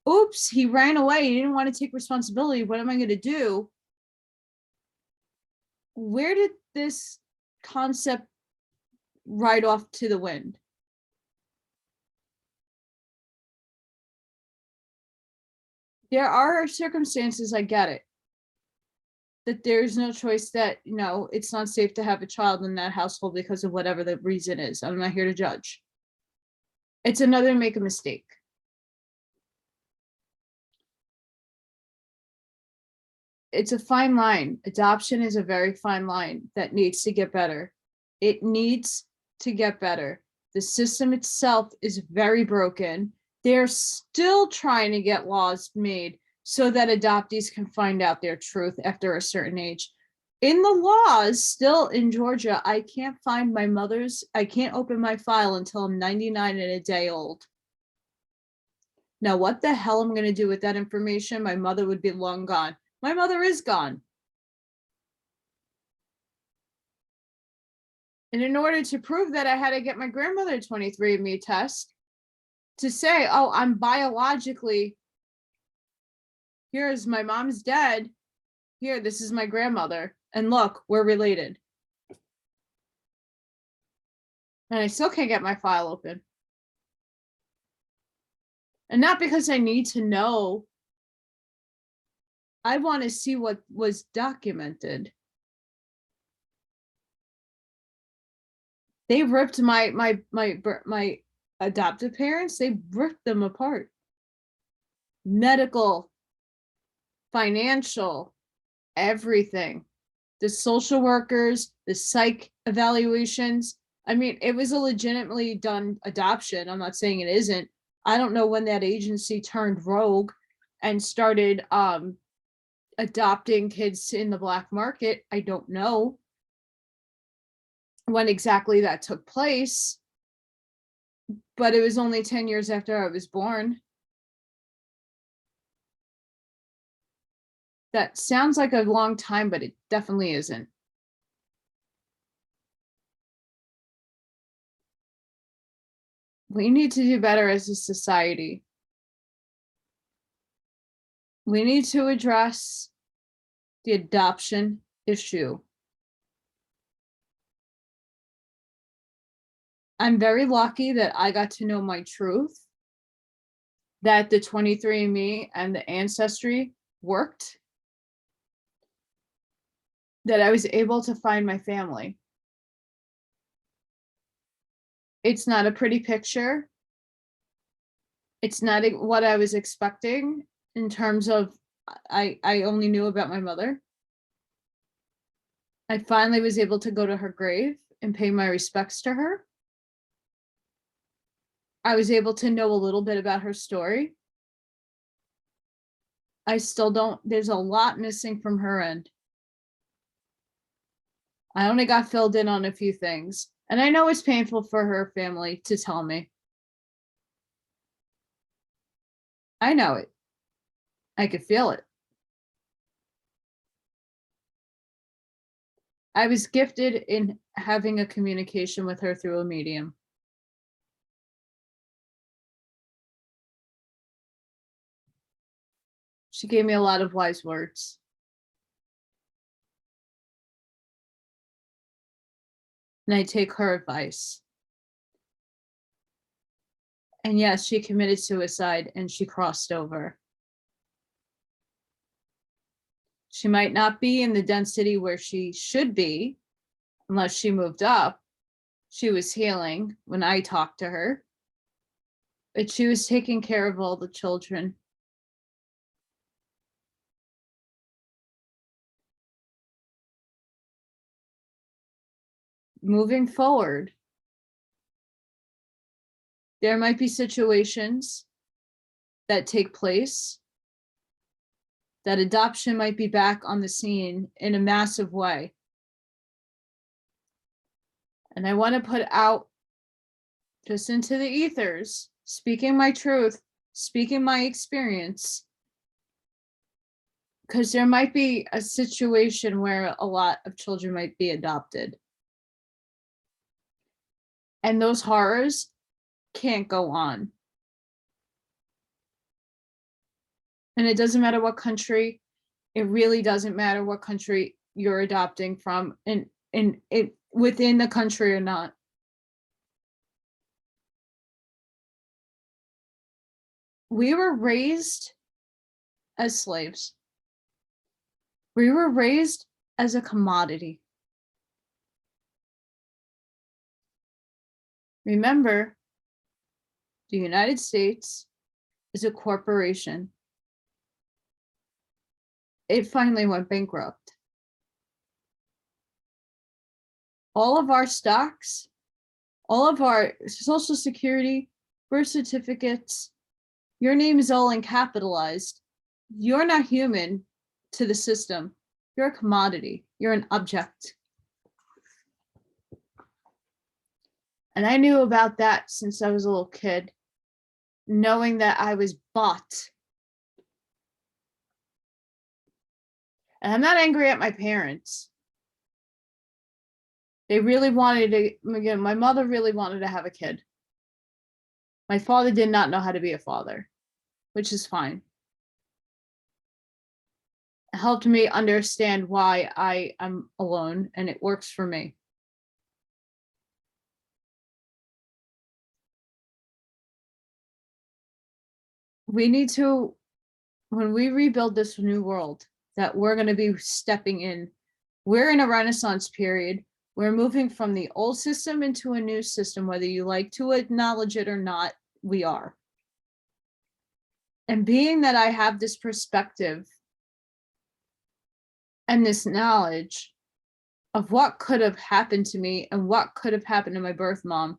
Oops, he ran away. He didn't want to take responsibility. What am I going to do? Where did this concept ride off to the wind? There are circumstances, I get it, that there's no choice, that, you know, it's not safe to have a child in that household because of whatever the reason is. I'm not here to judge. It's another make a mistake. It's a fine line. Adoption is a very fine line that needs to get better. It needs to get better. The system itself is very broken. They're still trying to get laws made so that adoptees can find out their truth after a certain age. In the laws, still in Georgia, I can't find my mother's, I can't open my file until I'm 99 and a day old. Now, what the hell I'm going to do with that information? My mother would be long gone. My mother is gone. And in order to prove that, I had to get my grandmother 23andMe test to say, oh, I'm biologically, here's my mom's dead. Here, this is my grandmother. And look, we're related. And I still can't get my file open. And not because I need to know. I want to see what was documented. They ripped my adoptive parents, they ripped them apart. Medical, financial, everything. The social workers, the psych evaluations. I mean, it was a legitimately done adoption. I'm not saying it isn't. I don't know when that agency turned rogue and started adopting kids in the black market. I don't know when exactly that took place, but it was only 10 years after I was born. That sounds like a long time, but it definitely isn't. We need to do better as a society. We need to address the adoption issue. I'm very lucky that I got to know my truth, that the 23andMe and the Ancestry worked, that I was able to find my family. It's not a pretty picture. It's not what I was expecting in terms of I only knew about my mother. I finally was able to go to her grave and pay my respects to her. I was able to know a little bit about her story. I still don't, there's a lot missing from her end. I only got filled in on a few things. And I know it's painful for her family to tell me. I know it. I could feel it. I was gifted in having a communication with her through a medium. She gave me a lot of wise words. And I take her advice. And yes, she committed suicide and she crossed over. She might not be in the density where she should be unless she moved up. She was healing when I talked to her, but she was taking care of all the children. Moving forward, there might be situations that take place that adoption might be back on the scene in a massive way. And I want to put out just into the ethers, speaking my truth, speaking my experience, because there might be a situation where a lot of children might be adopted. And those horrors can't go on. And it doesn't matter what country, it really doesn't matter what country you're adopting from and it within the country or not. We were raised as slaves. We were raised as a commodity. Remember, the United States is a corporation. It finally went bankrupt. All of our stocks, all of our Social Security, birth certificates, your name is all in capitalized. You're not human to the system. You're a commodity. You're an object. And I knew about that since I was a little kid, knowing that I was bought. And I'm not angry at my parents. They really wanted to, again, my mother really wanted to have a kid. My father did not know how to be a father, which is fine. It helped me understand why I am alone, and it works for me. We need to, when we rebuild this new world that we're going to be stepping in, we're in a Renaissance period We're moving from the old system into a new system, whether you like to acknowledge it or not, we are. And being that I have this perspective and this knowledge of what could have happened to me and what could have happened to my birth mom,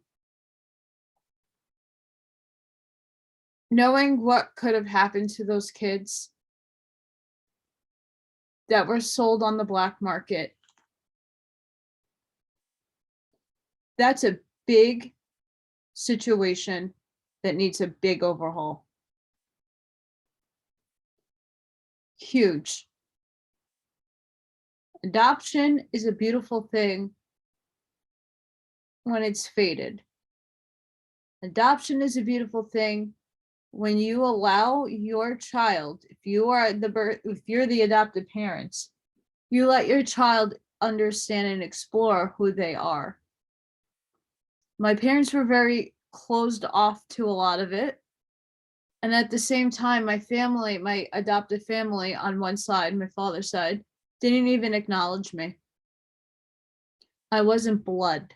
knowing what could have happened to those kids that were sold on the black market, that's a big situation that needs a big overhaul. Huge. Adoption is a beautiful thing when it's fated. Adoption is a beautiful thing when you allow your child, if you're the adopted parents, you let your child understand and explore who they are. My parents were very closed off to a lot of it. And at the same time, my family, my adopted family on one side, my father's side, didn't even acknowledge me. I wasn't blood.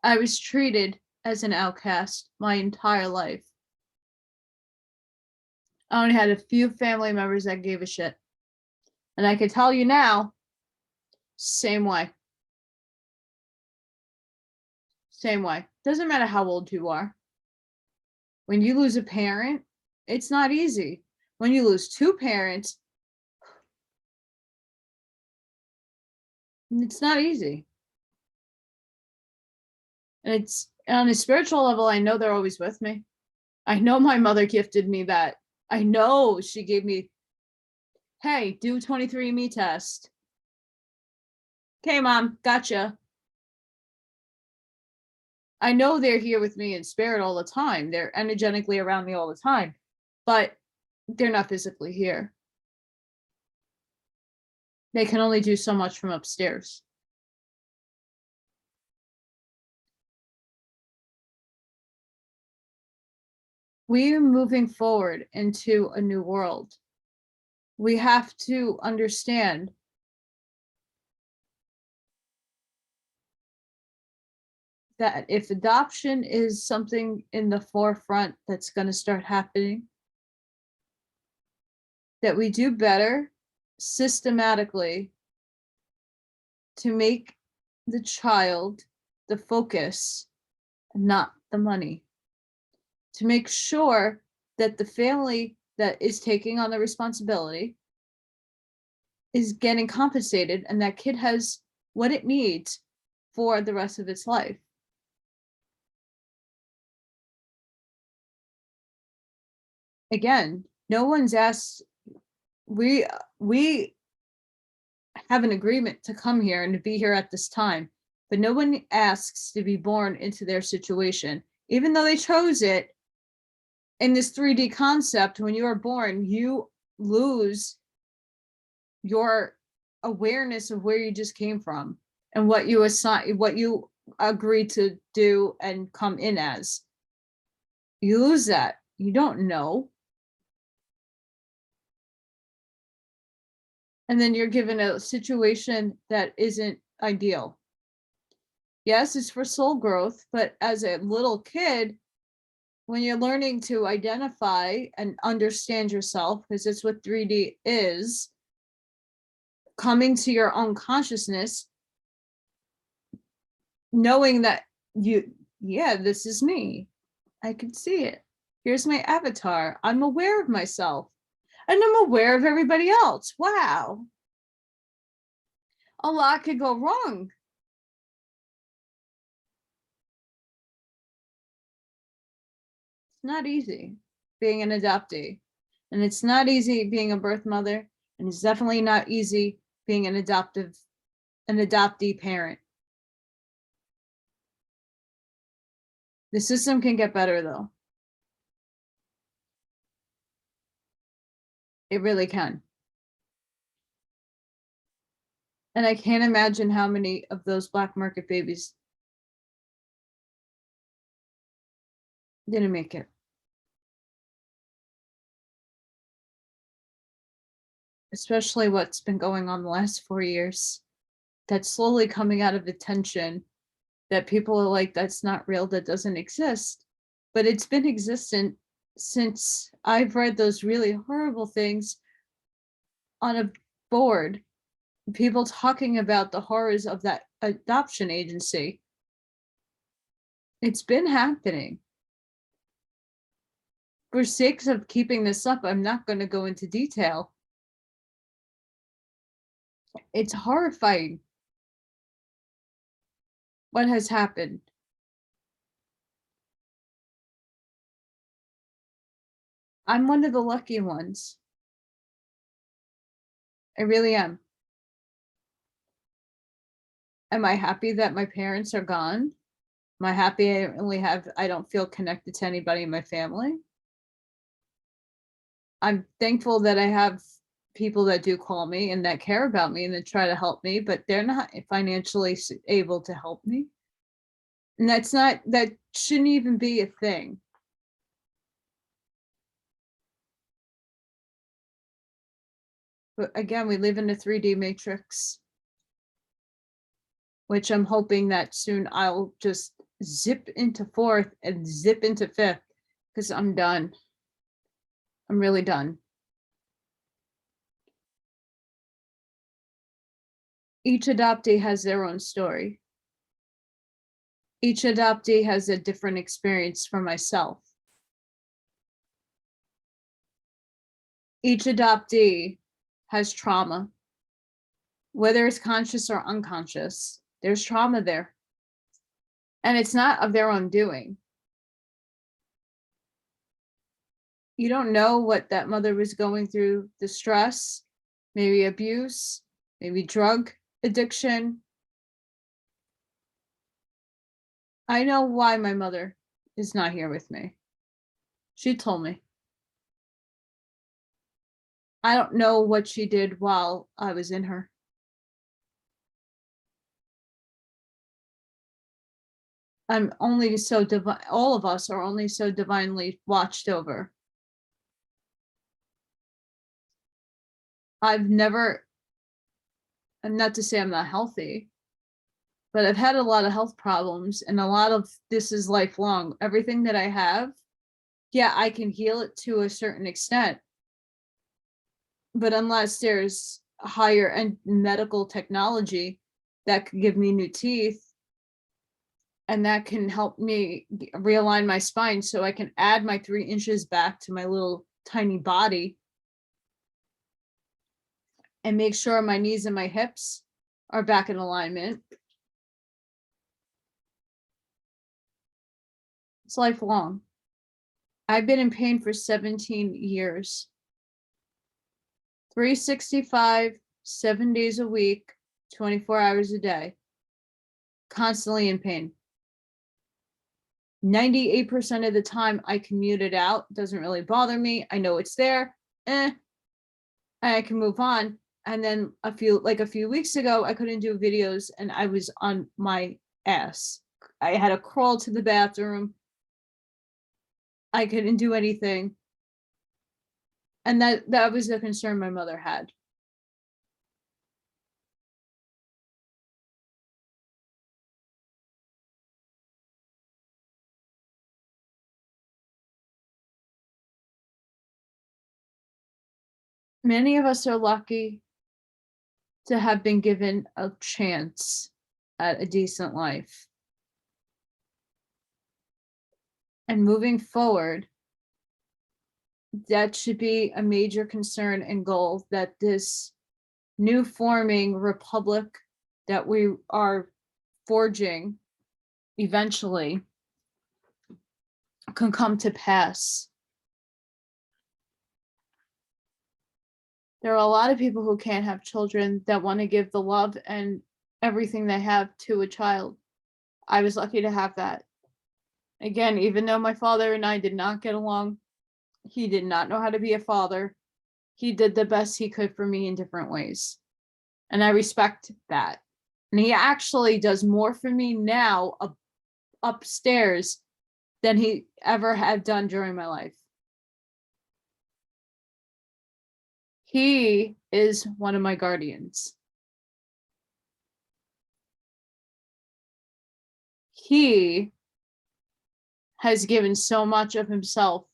I was treated as an outcast my entire life. I only had a few family members that gave a shit. And I can tell you now, same way. Same way. Doesn't matter how old you are. When you lose a parent, it's not easy. When you lose two parents, it's not easy. And it's on a spiritual level, I know they're always with me. I know my mother gifted me that. I know she gave me, hey, do 23andMe test. Okay, mom, gotcha. I know they're here with me in spirit all the time. They're energetically around me all the time, but they're not physically here. They can only do so much from upstairs. We're moving forward into a new world. We have to understand that if adoption is something in the forefront that's going to start happening, that we do better systematically to make the child the focus, not the money. To make sure that the family that is taking on the responsibility is getting compensated and that kid has what it needs for the rest of its life. Again, no one's asked, we have an agreement to come here and to be here at this time, but no one asks to be born into their situation. Even though they chose it in this 3D concept, when you are born, you lose your awareness of where you just came from and what you agreed to do and come in as. You lose that. You don't know. And then you're given a situation that isn't ideal. Yes, it's for soul growth, but as a little kid, when you're learning to identify and understand yourself, because it's what 3D is, coming to your own consciousness, knowing that this is me. I can see it. Here's my avatar. I'm aware of myself. And I'm aware of everybody else. Wow. A lot could go wrong. It's not easy being an adoptee. And it's not easy being a birth mother. And it's definitely not easy being an adoptee parent. The system can get better though. It really can. And I can't imagine how many of those black market babies didn't make it. Especially what's been going on the last 4 years. that's slowly coming out of attention, that people are like, that's not real, that doesn't exist. But it's been existent since I've read those really horrible things on a board, people talking about the horrors of that adoption agency. It's been happening. For sakes of keeping this up, I'm not going to go into detail. It's horrifying what has happened. I'm one of the lucky ones. I really am. Am I happy that my parents are gone? Am I happy I don't feel connected to anybody in my family? I'm thankful that I have people that do call me and that care about me and that try to help me, but they're not financially able to help me. And that shouldn't even be a thing. But again, we live in a 3D matrix, which I'm hoping that soon I'll just zip into fourth and zip into fifth, because I'm done. I'm really done. Each adoptee has their own story. Each adoptee has a different experience from myself. Each adoptee has trauma, whether it's conscious or unconscious. There's trauma there. And it's not of their own doing. You don't know what that mother was going through, the stress, maybe abuse, maybe drug addiction. I know why my mother is not here with me. She told me. I don't know what she did while I was in her. I'm only so divine. All of us are only so divinely watched over. I've never, and not to say I'm not healthy, but I've had a lot of health problems, and a lot of this is lifelong. Everything that I have, yeah, I can heal it to a certain extent. But unless there's higher end medical technology that could give me new teeth, and that can help me realign my spine so I can add my 3 inches back to my little tiny body and make sure my knees and my hips are back in alignment. It's lifelong. I've been in pain for 17 years. 365, 7 days a week, 24 hours a day. Constantly in pain. 98% of the time I commute it out. Doesn't really bother me. I know it's there. I can move on. And then a few weeks ago, I couldn't do videos and I was on my ass. I had to crawl to the bathroom. I couldn't do anything. And that was the concern my mother had. Many of us are lucky to have been given a chance at a decent life. And moving forward, that should be a major concern and goal, that this new forming republic that we are forging eventually can come to pass. There are a lot of people who can't have children that want to give the love and everything they have to a child. I was lucky to have that. Again, even though my father and I did not get along, he did not know how to be a father. He did the best he could for me in different ways. And I respect that. And he actually does more for me now upstairs than he ever had done during my life. He is one of my guardians. He has given so much of himself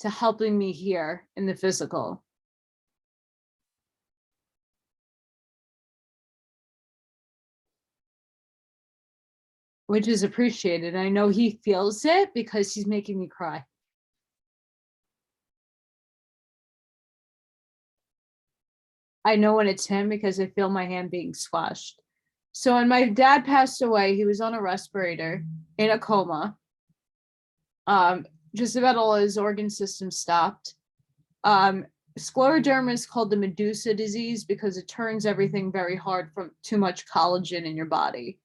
to helping me here in the physical. Which is appreciated. I know he feels it because he's making me cry. I know when it's him because I feel my hand being squashed. So when my dad passed away, he was on a respirator in a coma. Just about all his organ systems stopped. Scleroderma is called the Medusa disease because it turns everything very hard from too much collagen in your body.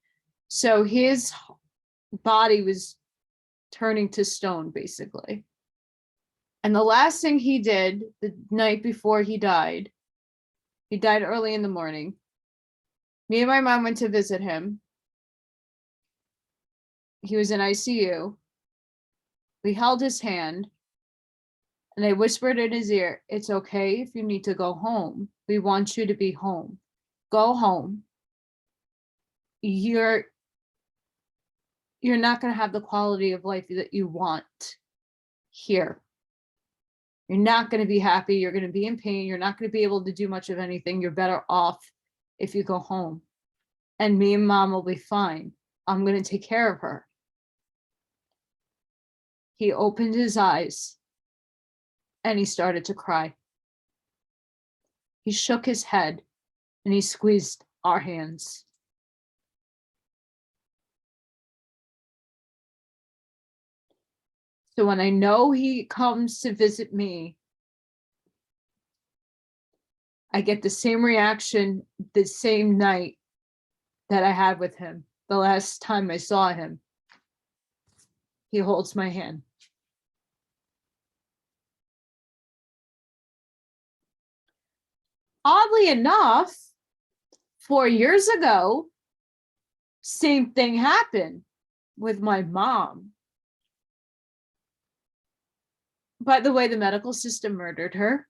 So his body was turning to stone, basically. And the last thing he did the night before he died early in the morning. Me and my mom went to visit him. He was in ICU. We held his hand and I whispered in his ear, "It's okay if you need to go home. We want you to be home. Go home. You're not going to have the quality of life that you want here. You're not going to be happy. You're going to be in pain. You're not going to be able to do much of anything. You're better off if you go home. And me and mom will be fine. I'm going to take care of her." He opened his eyes and he started to cry. He shook his head and he squeezed our hands. So when I know he comes to visit me, I get the same reaction the same night that I had with him. The last time I saw him, he holds my hand. Oddly enough, 4 years ago, same thing happened with my mom. By the way, the medical system murdered her.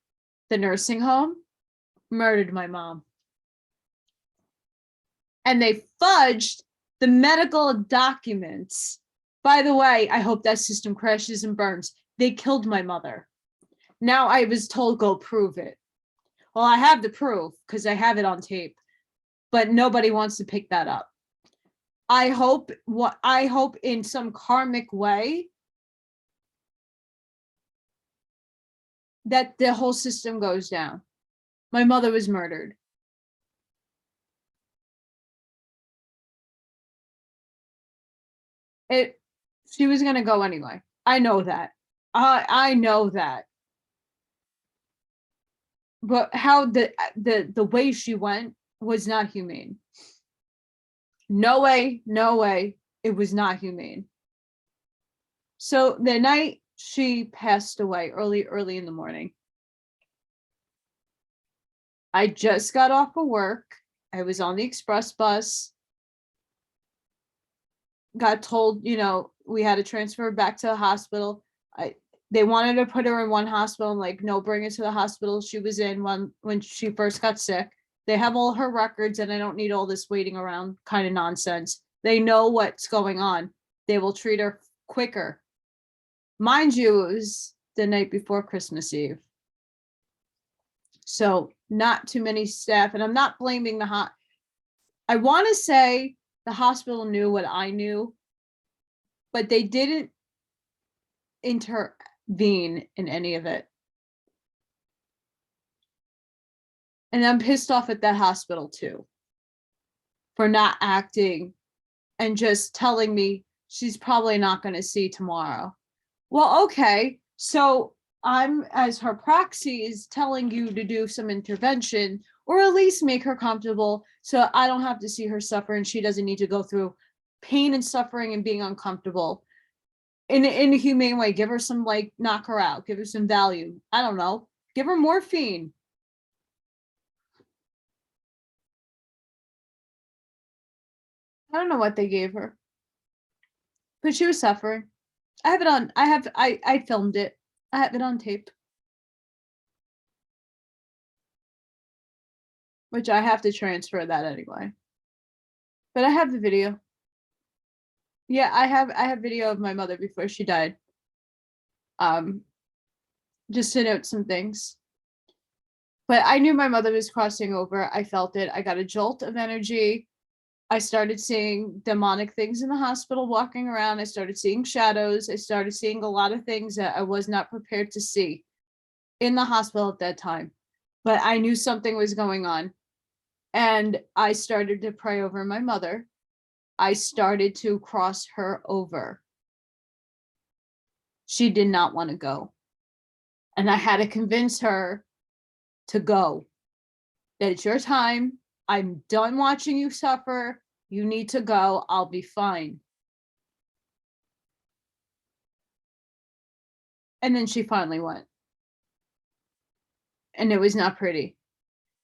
The nursing home murdered my mom. And they fudged the medical documents. By the way, I hope that system crashes and burns. They killed my mother. Now I was told, go prove it. Well, I have the proof because I have it on tape, but nobody wants to pick that up. I hope in some karmic way that the whole system goes down. My mother was murdered. She was going to go anyway. I know that. I know that. But how the way she went was not humane. No way, no way. It was not humane. So the night she passed away, early in the morning, I just got off of work. I was on the express bus. Got told, we had to transfer her back to the hospital. They wanted to put her in one hospital. I'm like, no, bring her to the hospital she was in when she first got sick. They have all her records and I don't need all this waiting around kind of nonsense. They know what's going on. They will treat her quicker. Mind you, it was the night before Christmas Eve. So not too many staff, and I'm not blaming I want to say the hospital knew what I knew, but they didn't intervene in any of it. And I'm pissed off at that hospital too for not acting and just telling me she's probably not going to see tomorrow. Well, okay, so I'm, as her proxy, is telling you to do some intervention or at least make her comfortable so I don't have to see her suffer and she doesn't need to go through pain and suffering and being uncomfortable. In a humane way, give her some, knock her out, give her some value. I don't know, give her morphine. I don't know what they gave her, but she was suffering. I have it on, I filmed it. I have it on tape, which I have to transfer that anyway. But I have the video. Yeah, I have video of my mother before she died. Um, just to note some things. But I knew my mother was crossing over. I felt it. I got a jolt of energy. I started seeing demonic things in the hospital walking around. I started seeing shadows. I started seeing a lot of things that I was not prepared to see in the hospital at that time. But I knew something was going on. And I started to pray over my mother. I started to cross her over. She did not want to go. And I had to convince her to go, that it's your time. I'm done watching you suffer. You need to go. I'll be fine. And then she finally went. And it was not pretty.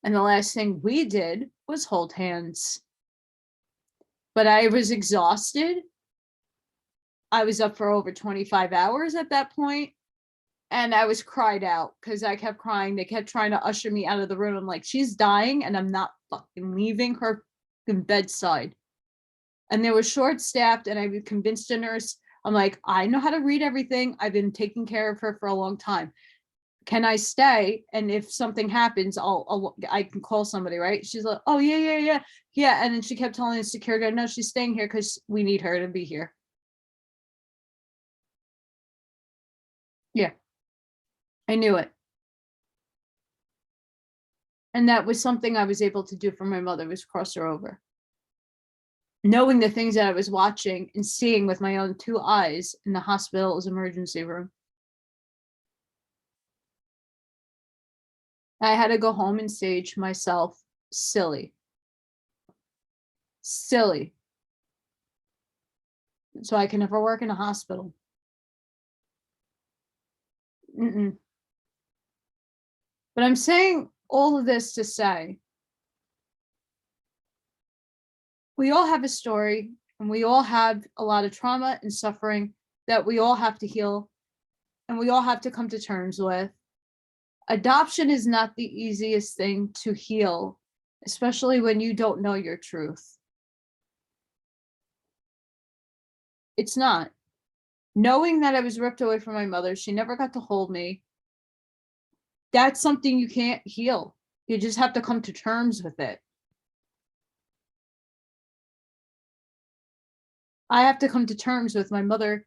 And the last thing we did was hold hands. But I was exhausted. I was up for over 25 hours at that point, and I was cried out because I kept crying. They kept trying to usher me out of the room. I'm like, she's dying and I'm not fucking leaving her bedside. And they were short staffed, and I convinced a nurse. I'm like, I know how to read everything. I've been taking care of her for a long time. Can I stay? And if something happens, I can call somebody, right? She's like, oh yeah. And then she kept telling the security guard, no, she's staying here because we need her to be here. Yeah, I knew it. And that was something I was able to do for my mother, was cross her over. Knowing the things that I was watching and seeing with my own two eyes in the hospital's emergency room. I had to go home and stage myself silly. Silly. So I can never work in a hospital. Mm-mm. But I'm saying all of this to say, we all have a story, and we all have a lot of trauma and suffering that we all have to heal, and we all have to come to terms with. Adoption is not the easiest thing to heal, especially when you don't know your truth. It's not. Knowing that I was ripped away from my mother, she never got to hold me. That's something you can't heal. You just have to come to terms with it. I have to come to terms with my mother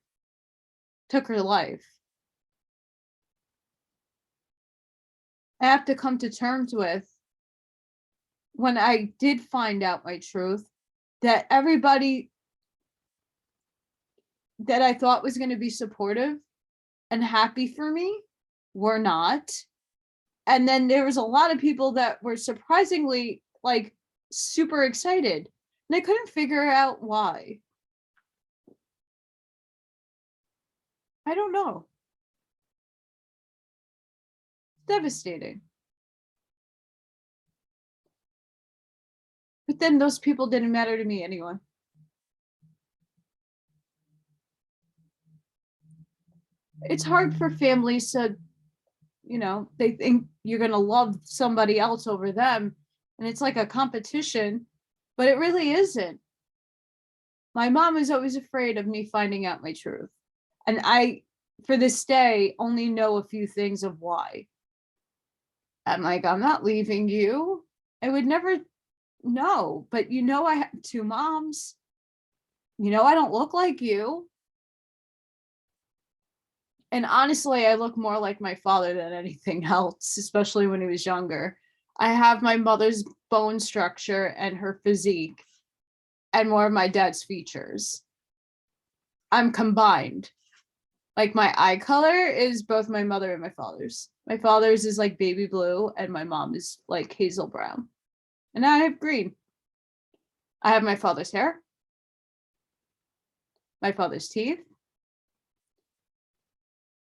took her life. I have to come to terms with, when I did find out my truth, that everybody that I thought was going to be supportive and happy for me were not. And then there was a lot of people that were surprisingly like super excited, and I couldn't figure out why. I don't know. Devastating. But then those people didn't matter to me anyway. It's hard for families to, they think you're going to love somebody else over them. And it's like a competition, but it really isn't. My mom is always afraid of me finding out my truth. And I, for this day, only know a few things of why. I'm like, I'm not leaving you. I would never know, but I have two moms. I don't look like you. And honestly, I look more like my father than anything else, especially when he was younger. I have my mother's bone structure and her physique, and more of my dad's features. I'm combined. Like, my eye color is both my mother and my father's. My father's is like baby blue, and my mom is like hazel brown. And I have green. I have my father's hair, my father's teeth,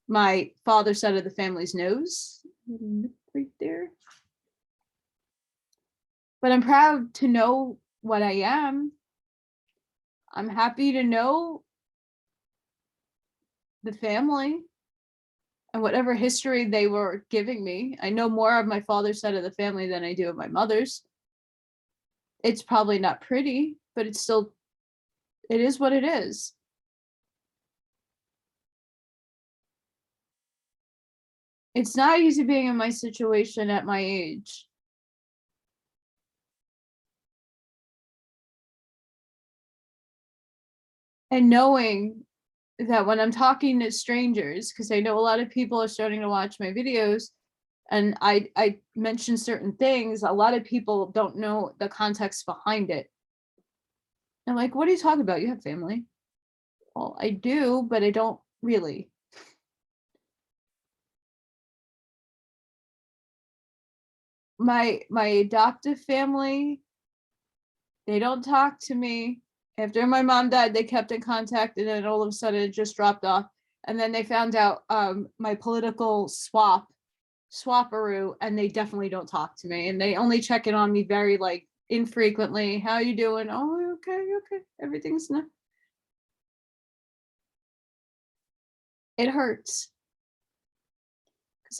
my father's side of the family's nose, right there. But I'm proud to know what I am. I'm happy to know the family and whatever history they were giving me. I know more of my father's side of the family than I do of my mother's. It's probably not pretty, but it's still It is what it is. It's not easy being in my situation at my age. And knowing that when I'm talking to strangers, because I know a lot of people are starting to watch my videos, and I mention certain things, a lot of people don't know the context behind it. I'm like, what are you talking about? You have family. Well, I do, but I don't really. My adoptive family, they don't talk to me. After my mom died, they kept in contact, and then all of a sudden it just dropped off. And then they found out my political swapperoo, and they definitely don't talk to me. And they only check in on me very like infrequently. How you doing? Oh, okay. Everything's not. It hurts because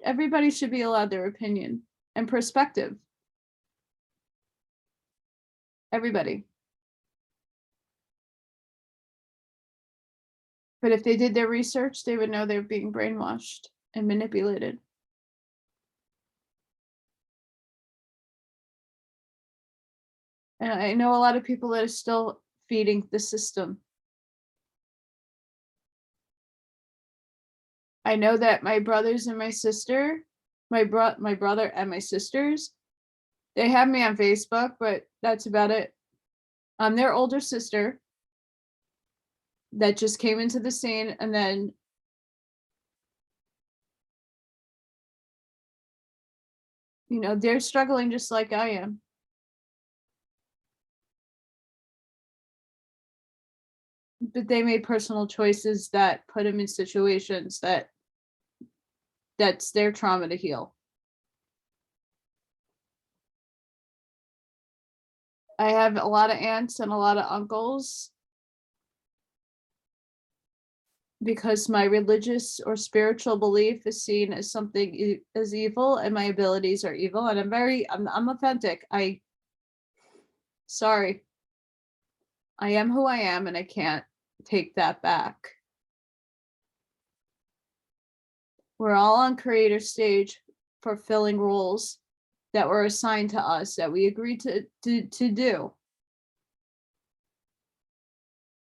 everybody should be allowed their opinion and perspective. Everybody. But if they did their research, they would know they're being brainwashed and manipulated. And I know a lot of people that are still feeding the system. I know that my brothers and my sister, my brother and my sisters, they have me on Facebook, but that's about it. I'm their older sister that just came into the scene, and then they're struggling just like I am. But they made personal choices that put them in situations that's their trauma to heal. I have a lot of aunts and a lot of uncles because my religious or spiritual belief is seen as something as evil, and my abilities are evil, and I'm authentic. Sorry. I am who I am, and I can't take that back. We're all on creator stage fulfilling roles that were assigned to us that we agreed to do.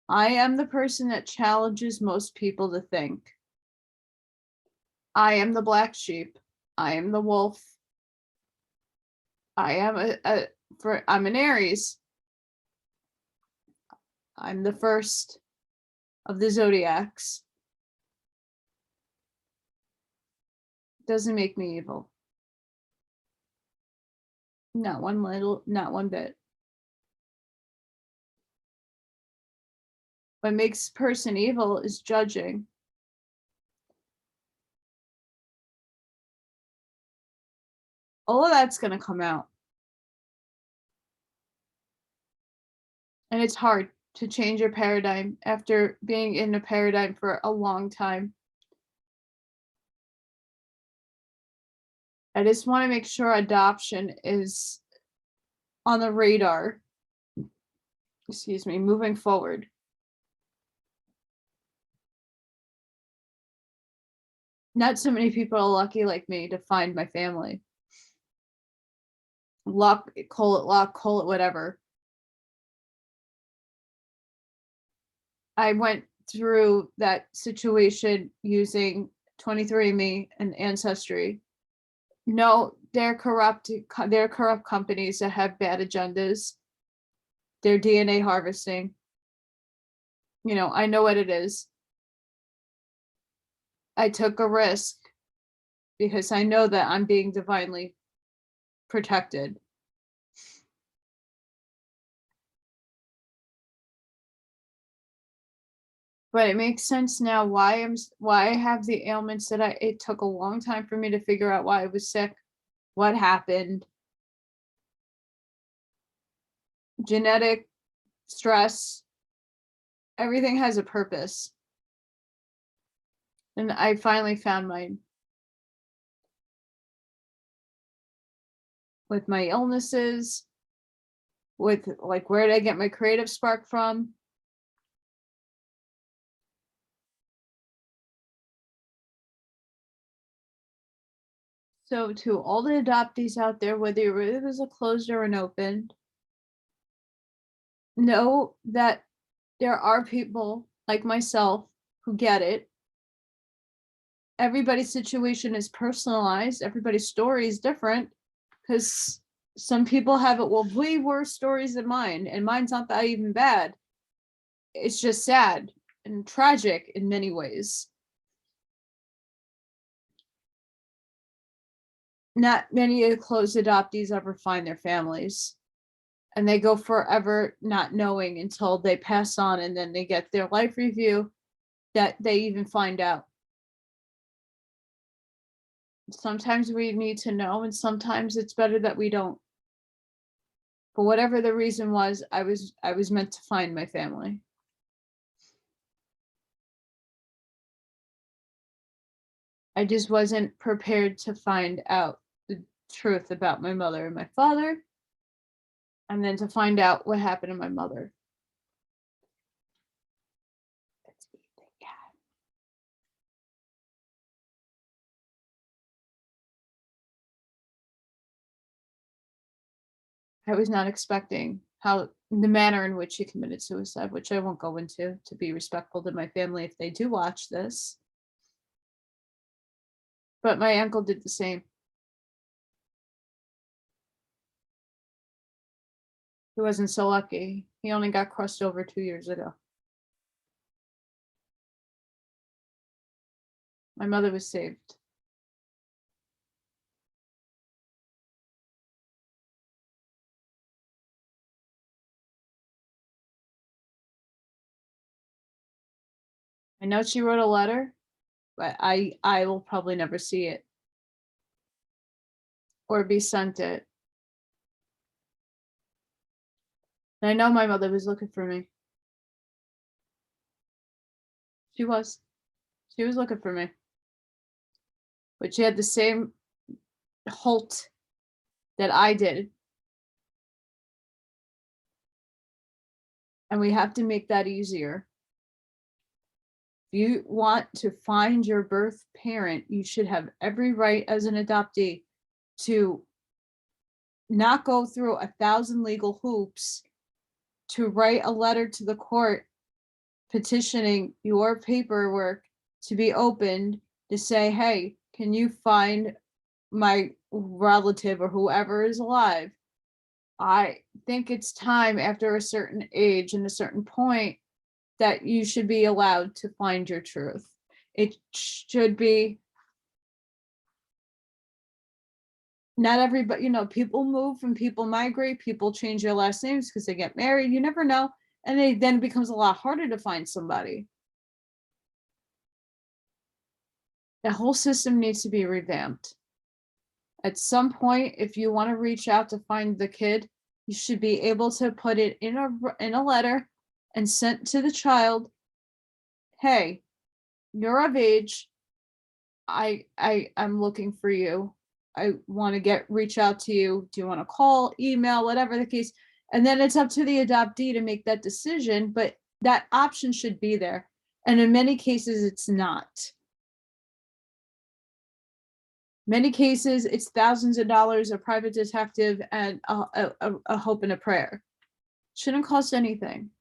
I am the person that challenges most people to think. I am the black sheep. I am the wolf. I am I'm an Aries. I'm the first of the zodiacs. Doesn't make me evil. Not one bit. What makes a person evil is judging. All of that's going to come out. And it's hard to change your paradigm after being in a paradigm for a long time. I just want to make sure adoption is on the radar. Excuse me, moving forward. Not so many people are lucky like me to find my family. Luck, call it whatever. I went through that situation using 23andMe and Ancestry. No, they're corrupt companies that have bad agendas. They're DNA harvesting. I know what it is. I took a risk because I know that I'm being divinely protected. But it makes sense now why I have the ailments that it took a long time for me to figure out why I was sick, what happened. Genetic stress, everything has a purpose. And I finally found mine. With my illnesses, with like, where did I get my creative spark from? So to all the adoptees out there, whether it was a closed or an open, know that there are people like myself who get it. Everybody's situation is personalized. Everybody's story is different because some people have it way worse stories than mine, and mine's not that even bad. It's just sad and tragic in many ways. Not many of the closed adoptees ever find their families, and they go forever not knowing until they pass on, and then they get their life review that they even find out. Sometimes we need to know, and sometimes it's better that we don't. For whatever the reason was, I was meant to find my family. I just wasn't prepared to find out the truth about my mother and my father, and then to find out what happened to my mother. I was not expecting how the manner in which he committed suicide, which I won't go into to be respectful to my family if they do watch this. But my uncle did the same. He wasn't so lucky. He only got crossed over 2 years ago. My mother was saved. I know she wrote a letter, but I will probably never see it or be sent it. And I know my mother was looking for me. She was. She was looking for me. But she had the same halt that I did. And we have to make that easier. If you want to find your birth parent, you should have every right as an adoptee to not go through 1,000 legal hoops to write a letter to the court petitioning your paperwork to be opened to say, hey, can you find my relative or whoever is alive? I think it's time after a certain age and a certain point that you should be allowed to find your truth. It should be, not everybody, people move and people migrate, people change their last names because they get married, you never know. And then it becomes a lot harder to find somebody. The whole system needs to be revamped. At some point, if you want to reach out to find the kid, you should be able to put it in a letter and sent to the child. Hey, you're of age. I'm looking for you. I want to reach out to you. Do you want to call, email, whatever the case? And then it's up to the adoptee to make that decision, but that option should be there. And in many cases, it's not. Many cases, it's thousands of dollars, a private detective, and a hope and a prayer. Shouldn't cost anything.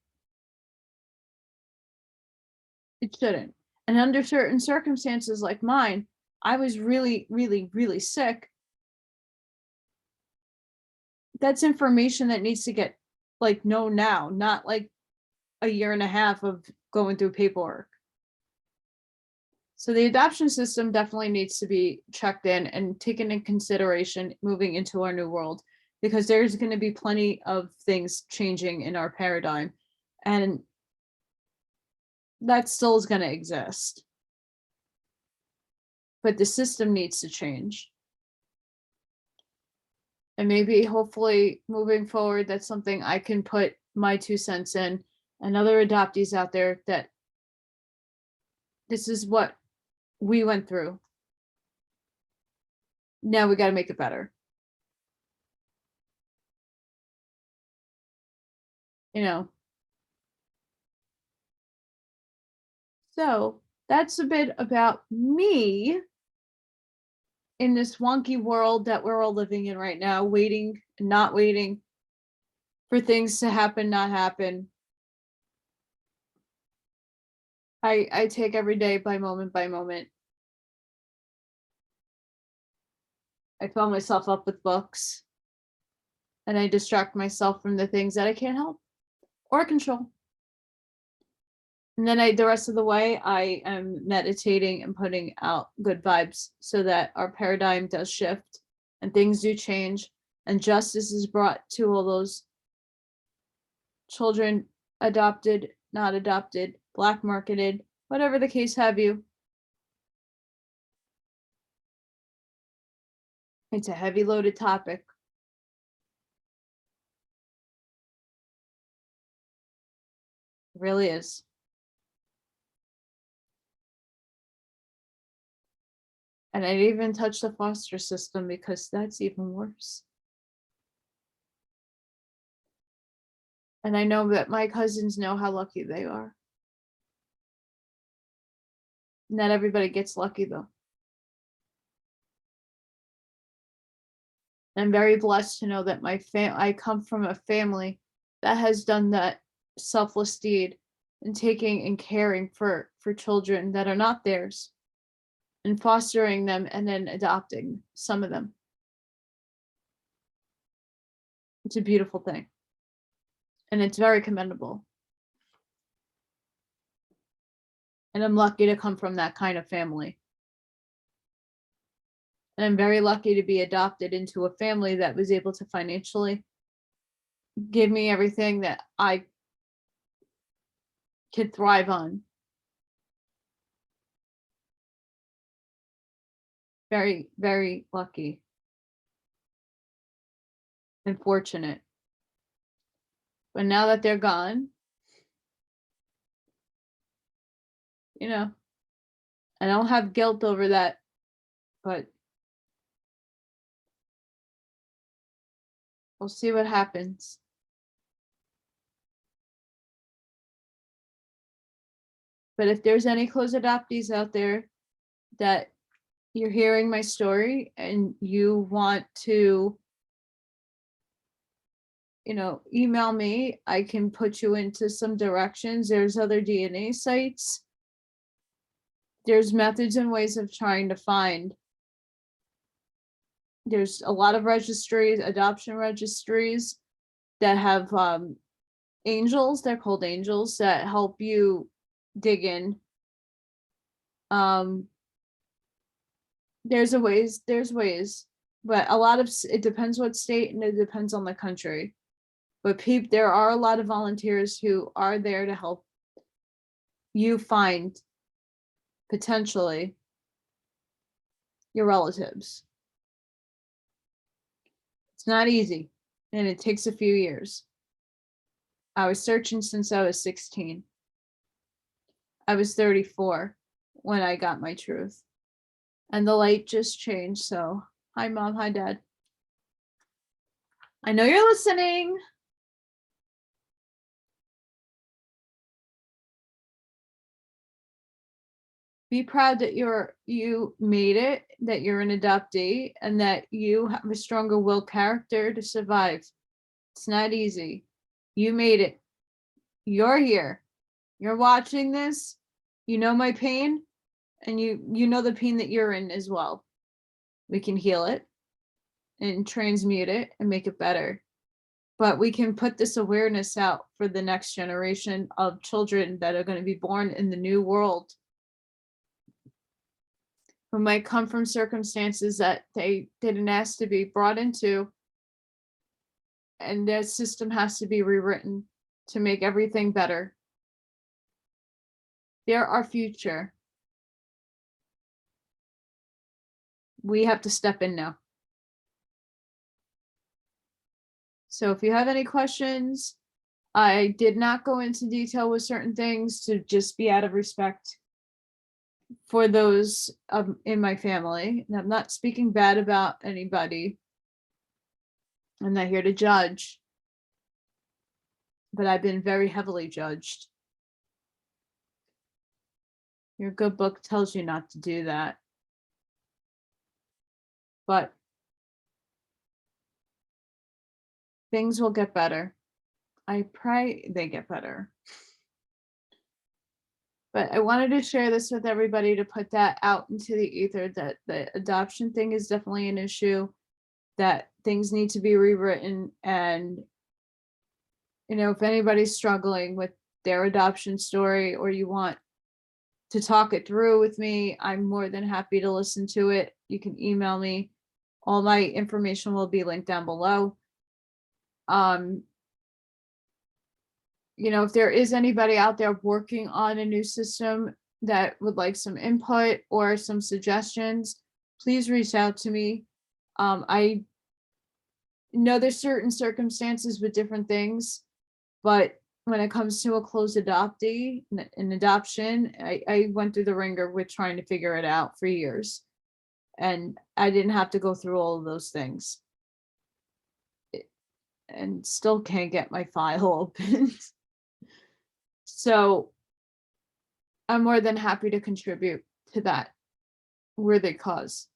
It shouldn't. And under certain circumstances like mine, I was really, really, really sick. That's information that needs to get known now, not like a year and a half of going through paperwork. So the adoption system definitely needs to be checked in and taken in consideration moving into our new world, because there's going to be plenty of things changing in our paradigm, and that still is going to exist. But the system needs to change. And maybe hopefully moving forward, that's something I can put my 2 cents in, and other adoptees out there, that this is what we went through. Now we got to make it better. you know. So that's a bit about me in this wonky world that we're all living in right now, waiting and not waiting for things to happen, not happen. I take every day by moment by moment. I fill myself up with books and I distract myself from the things that I can't help or control. And then the rest of the way, I am meditating and putting out good vibes so that our paradigm does shift and things do change and justice is brought to all those children, adopted, not adopted, black marketed, whatever the case have you. It's a heavy loaded topic. It really is. And I'd even touch the foster system because that's even worse. And I know that my cousins know how lucky they are. Not everybody gets lucky though. I'm very blessed to know that I come from a family that has done that selfless deed and taking and caring for children that are not theirs and fostering them and then adopting some of them. It's a beautiful thing. And it's very commendable. And I'm lucky to come from that kind of family. And I'm very lucky to be adopted into a family that was able to financially give me everything that I could thrive on. Very, very lucky and fortunate. But now that they're gone, you know, I don't have guilt over that, but we'll see what happens. But if there's any close adoptees out there that you're hearing my story and you want to, email me, I can put you into some directions. There's other DNA sites. There's methods and ways of trying to find. There's a lot of registries, adoption registries that have angels. They're called angels that help you dig in. There's ways, but a lot of it depends what state and it depends on the country. But there are a lot of volunteers who are there to help you find potentially your relatives. It's not easy and it takes a few years. I was searching since I was 16. I was 34 when I got my truth. And the light just changed. So, hi, Mom. Hi, Dad. I know you're listening. Be proud that you made it, that you're an adoptee, and that you have a stronger will character to survive. It's not easy. You made it. You're here. You're watching this. You know my pain, and you know the pain that you're in as well. We can heal it and transmute it and make it better. But we can put this awareness out for the next generation of children that are going to be born in the new world, who might come from circumstances that they didn't ask to be brought into. And their system has to be rewritten to make everything better. They're our future. We have to step in now. So if you have any questions, I did not go into detail with certain things to just be out of respect for those in my family. And I'm not speaking bad about anybody. I'm not here to judge. but I've been very heavily judged. Your good book tells you not to do that. But things will get better. I pray they get better. But I wanted to share this with everybody to put that out into the ether, that the adoption thing is definitely an issue, that things need to be rewritten. And, if anybody's struggling with their adoption story, or you want to talk it through with me, I'm more than happy to listen to it. You can email me. All my information will be linked down below. If there is anybody out there working on a new system that would like some input or some suggestions, please reach out to me. I know there's certain circumstances with different things, but when it comes to a closed adoptee, an adoption, I went through the ringer with trying to figure it out for years. And I didn't have to go through all of those things. And still can't get my file open. So I'm more than happy to contribute to that worthy cause.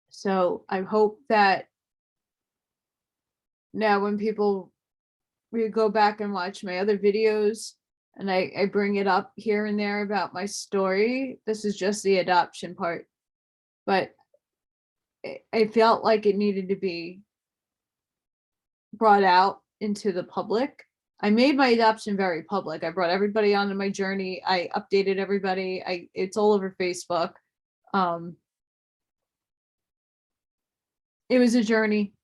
So I hope that now when people go back and watch my other videos, and I bring it up here and there about my story, this is just the adoption part, but I felt like it needed to be brought out into the public. I made my adoption very public. I brought everybody onto my journey. I updated everybody. It's all over Facebook. It was a journey.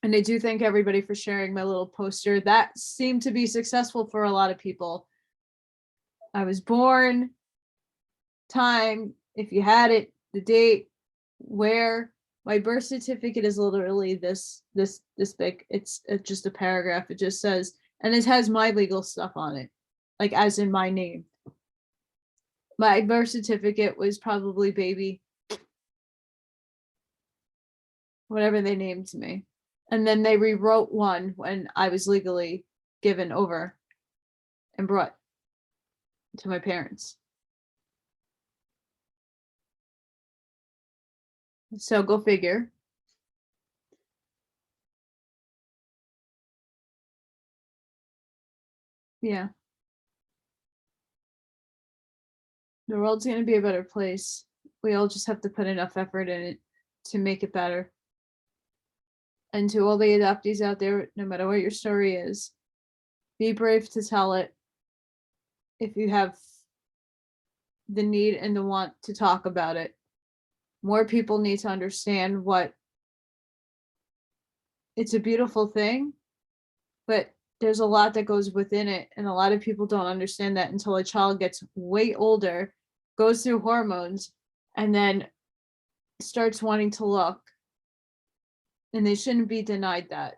And I do thank everybody for sharing my little poster. That seemed to be successful for a lot of people. I was born, time, if you had it, the date, where. My birth certificate is literally this big. It's just a paragraph. It just says, and it has my legal stuff on it, like as in my name. My birth certificate was probably baby, whatever they named me. And then they rewrote one when I was legally given over and brought to my parents. So go figure. Yeah. The world's going to be a better place. We all just have to put enough effort in it to make it better. And to all the adoptees out there, no matter what your story is, be brave to tell it. If you have the need and the want to talk about it, more people need to understand what it's a beautiful thing, but there's a lot that goes within it. And a lot of people don't understand that until a child gets way older, goes through hormones, and then starts wanting to look. And they shouldn't be denied that.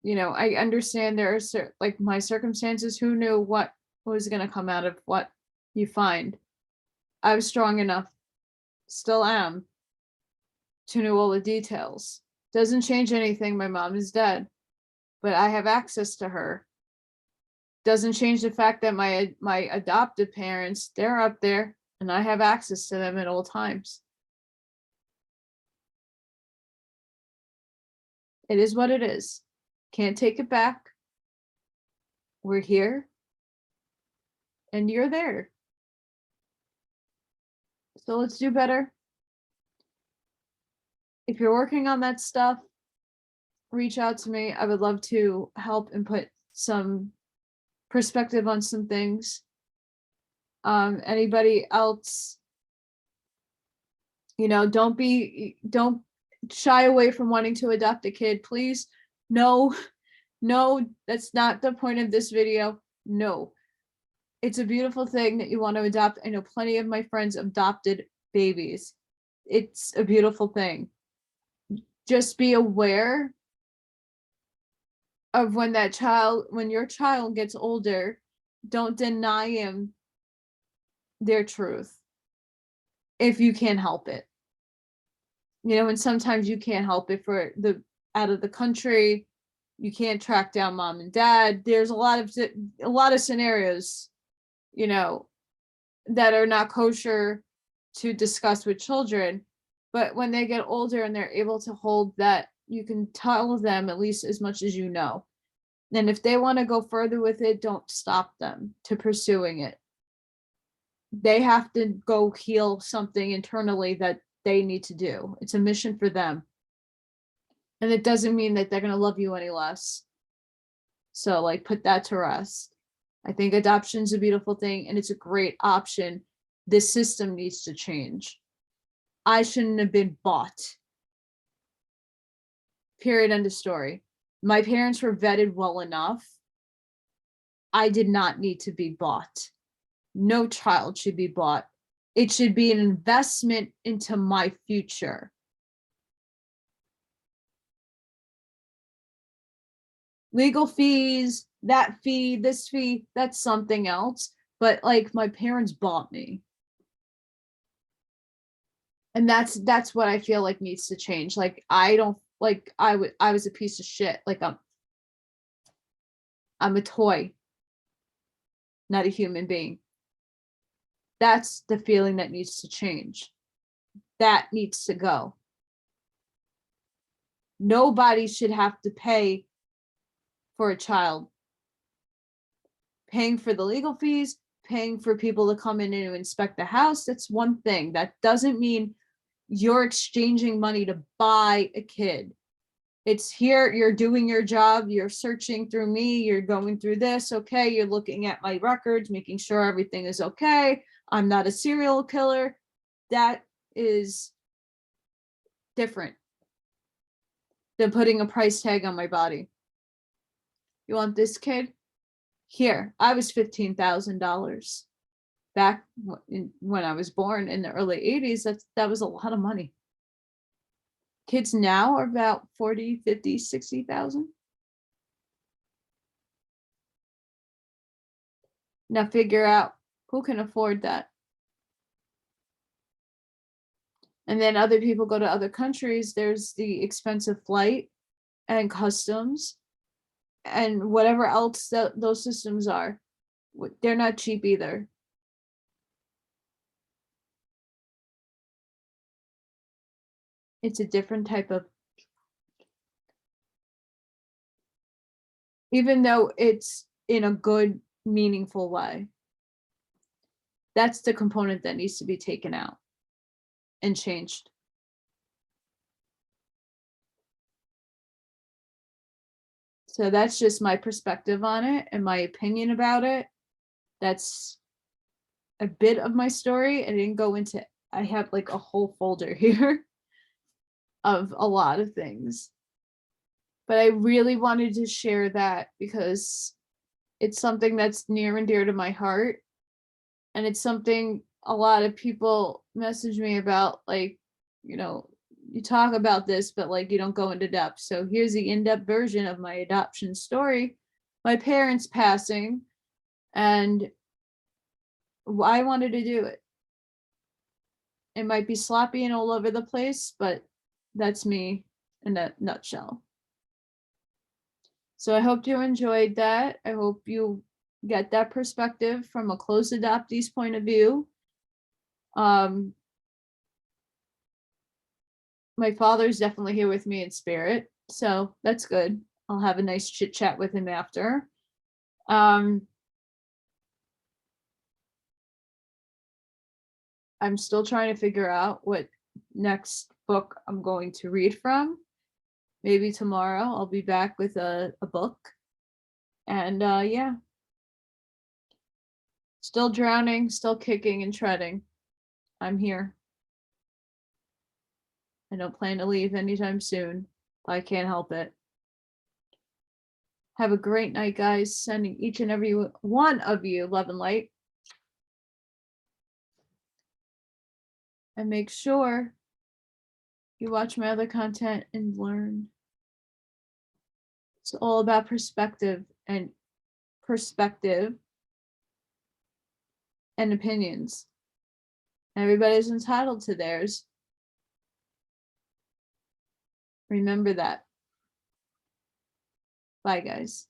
I understand there are like my circumstances, who knew what was going to come out of what you find. I was strong enough, still am, to know all the details. Doesn't change anything. My mom is dead, but I have access to her. Doesn't change the fact that my adoptive parents, they're up there and I have access to them at all times. It is what it is. Can't take it back. We're here and you're there. So let's do better. If you're working on that stuff, reach out to me. I would love to help and put some perspective on some things. Anybody else, don't shy away from wanting to adopt a kid, please. No, that's not the point of this video. No, it's a beautiful thing that you want to adopt. I know plenty of my friends adopted babies. It's a beautiful thing. Just be aware of when your child gets older, don't deny him their truth if you can help it. And sometimes you can't help it for the out of the country. You can't track down mom and dad. There's a lot of scenarios, that are not kosher to discuss with children. But when they get older and they're able to hold that, you can tell them at least as much as you know. And if they want to go further with it, don't stop them to pursuing it. They have to go heal something internally that they need to do. It's a mission for them. And it doesn't mean that they're going to love you any less. So, like, put that to rest. I think adoption is a beautiful thing and it's a great option. This system needs to change. I shouldn't have been bought. Period. End of story. My parents were vetted well enough. I did not need to be bought. No child should be bought. It should be an investment into my future. Legal fees, that fee, this fee, that's something else. But like, my parents bought me. And that's what I feel like needs to change. Like, I don't like I was a piece of shit. Like, I'm a toy, not a human being. That's the feeling that needs to change. That needs to go. Nobody should have to pay for a child. Paying for the legal fees, paying for people to come in and inspect the house, that's one thing. That doesn't mean you're exchanging money to buy a kid. It's here, you're doing your job, you're searching through me, you're going through this, okay, you're looking at my records, making sure everything is okay. I'm not a serial killer. That is different than putting a price tag on my body. You want this kid? Here, I was $15,000 back when I was born in the early 80s. That was a lot of money. Kids now are about 40, 50, 60,000. Now figure out who can afford that. And then other people go to other countries. There's the expensive flight and customs and whatever else those systems are. They're not cheap either. It's a different type of, even though it's in a good, meaningful way. That's the component that needs to be taken out and changed. So that's just my perspective on it and my opinion about it. That's a bit of my story. I didn't go into, I have like a whole folder here of a lot of things. But I really wanted to share that because it's something that's near and dear to my heart. And it's something a lot of people message me about, like, you talk about this, but like you don't go into depth. So here's the in-depth version of my adoption story. My parents passing, and I wanted to do it. It might be sloppy and all over the place, but that's me in a nutshell. So I hope you enjoyed that. I hope you get that perspective from a close adoptee's point of view. My father's definitely here with me in spirit, so that's good. I'll have a nice chit chat with him after. I'm still trying to figure out what next book I'm going to read from. Maybe tomorrow I'll be back with a book. And yeah. Still drowning, still kicking and treading. I'm here. I don't plan to leave anytime soon, but I can't help it. Have a great night, guys. Sending each and every one of you love and light. And make sure you watch my other content and learn. It's all about perspective and opinions. Everybody's entitled to theirs. Remember that. Bye, guys.